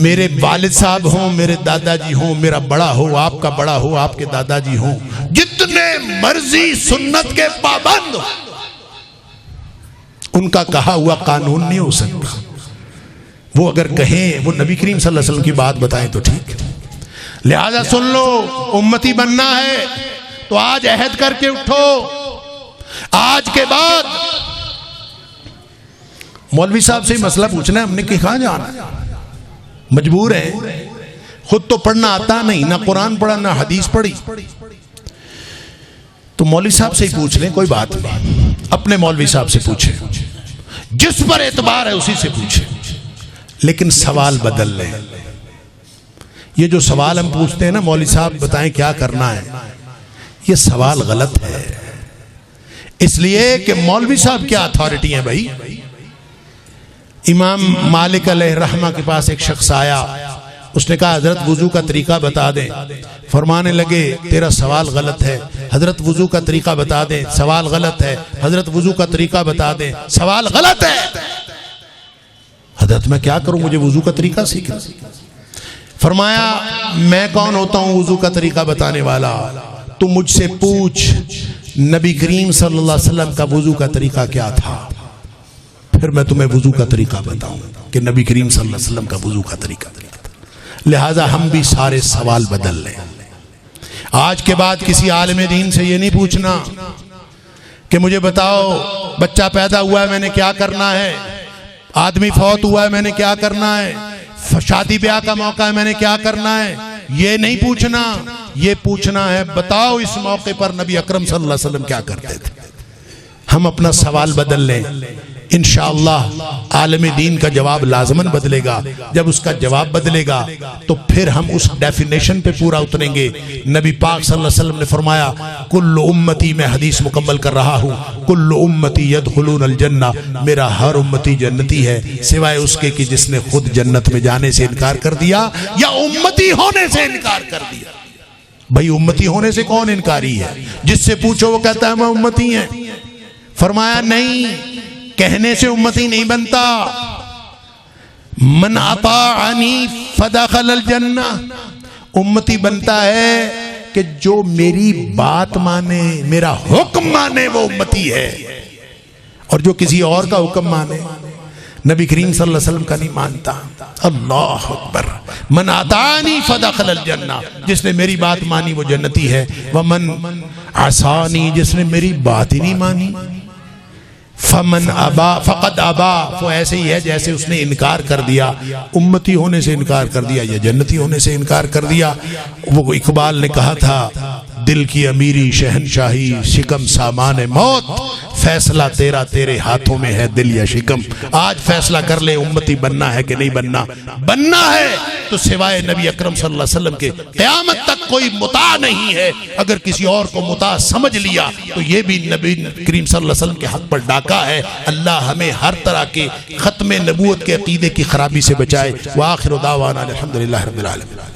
Speaker 4: میرے والد صاحب ہوں، میرے دادا جی ہوں، میرا بڑا ہو، آپ کا بڑا ہو، آپ کے دادا جی ہوں، جتنے مرضی سنت کے پابند ان کا کہا ہوا قانون نہیں ہو سکتا. وہ اگر کہیں وہ نبی کریم صلی اللہ علیہ وسلم کی بات بتائیں تو ٹھیک ہے. لہذا سن لو، امتی بننا ہے تو آج عہد کر کے اٹھو. آج کے بعد مولوی صاحب سے مسئلہ پوچھنا ہے، ہم نے کہاں جانا ہے، مجبور ہیں، خود تو پڑھنا آتا نہیں، نہ قرآن پڑھا نہ حدیث پڑھی، تو مولوی صاحب سے ہی پوچھ لیں، کوئی بات نہیں، اپنے مولوی صاحب سے پوچھیں، جس پر اعتبار ہے اسی سے پوچھیں، لیکن سوال بدل لیں. یہ جو سوال ہم پوچھتے ہیں نا، مولوی صاحب بتائیں کیا کرنا ہے، یہ سوال غلط ہے. اس لیے کہ مولوی صاحب کیا اتھارٹی ہیں بھائی. امام مالک علیہ رحمہ کے پاس ایک شخص آیا، اس نے کہا حضرت وضو کا طریقہ بتا دیں. فرمانے لگے تیرا سوال غلط ہے. حضرت وضو کا طریقہ بتا دیں، سوال غلط ہے. حضرت وضو کا طریقہ بتا دیں، سوال غلط ہے. حضرت میں کیا کروں، مجھے وضو کا طریقہ سیکھنا. فرمایا میں کون ہوتا ہوں وضو کا طریقہ بتانے والا، تو مجھ سے پوچھ نبی کریم صلی اللہ علیہ وسلم کا وضو کا طریقہ کیا تھا، پھر میں تمہیں وضو کا طریقہ بتاؤں کہ نبی کریم صلی اللہ علیہ وسلم کا وضو کا طریقہ. لہٰذا ہم بھی سارے سوال بدل لیں. آج کے بعد کسی عالم دین سے یہ نہیں پوچھنا کہ مجھے بتاؤ بچہ پیدا ہوا ہے میں نے کیا کرنا ہے، آدمی فوت ہوا ہے میں نے کیا کرنا ہے، شادی بیاہ کا موقع ہے میں نے کیا کرنا ہے. یہ نہیں پوچھنا، یہ پوچھنا ہے بتاؤ اس موقع پر نبی اکرم صلی اللہ علیہ وسلم کیا کرتے تھے. ہم اپنا سوال بدل لیں، انشاءاللہ عالم دین کا جواب لازماً بدلے گا. جب اس کا جواب بدلے گا تو پھر ہم اس ڈیفینیشن پہ پورا اتریں گے. نبی پاک صلی اللہ علیہ وسلم نے فرمایا کل امتی، میں حدیث مکمل کر رہا ہوں، کل امتی یدخلون الجنہ، میرا ہر امتی جنتی ہے سوائے اس کے کہ جس نے خود جنت میں جانے سے انکار کر دیا یا امتی ہونے سے انکار کر دیا. بھئی امتی ہونے سے کون انکاری ہے؟ جس سے پوچھو وہ کہتا ہے میں امتی ہیں. فرمایا نہیں، کہنے سے امتی نہیں بنتا. من اطاعنی فدخل الجنہ، امتی بنتا ہے کہ جو میری بات مانے، میرا حکم مانے، وہ امتی ہے. اور جو کسی اور کا حکم مانے، نبی کریم صلی اللہ علیہ وسلم کا نہیں مانتا. اللہ اکبر. من اطاعنی فدخل الجنہ، جس نے میری بات مانی وہ جنتی ہے. ومن عصانی، جس نے میری بات ہی نہیں مانی، فمن ابا فقد ابا، وہ ایسے ہی ہے جیسے اس نے انکار کر دیا، امتی ہونے سے انکار کر دیا یا جنتی ہونے سے انکار کر دیا. وہ اقبال نے کہا تھا دل کی امیری شہنشاہی شکم سامان موت، فیصلہ تیرا تیرے ہاتھوں میں ہے دل یا شکم. آج فیصلہ کر لے امتی بننا ہے کہ نہیں بننا. بننا ہے تو سوائے نبی اکرم صلی اللہ علیہ وسلم کے قیامت تک کوئی مطاع نہیں ہے. اگر کسی اور کو مطاع سمجھ لیا تو یہ بھی نبی کریم صلی اللہ علیہ وسلم کے حق پر ڈاکہ ہے. اللہ ہمیں ہر طرح کے ختم نبوت کے عقیدے کی خرابی سے بچائے. وآخر دعوانا الحمدللہ رب العالمین.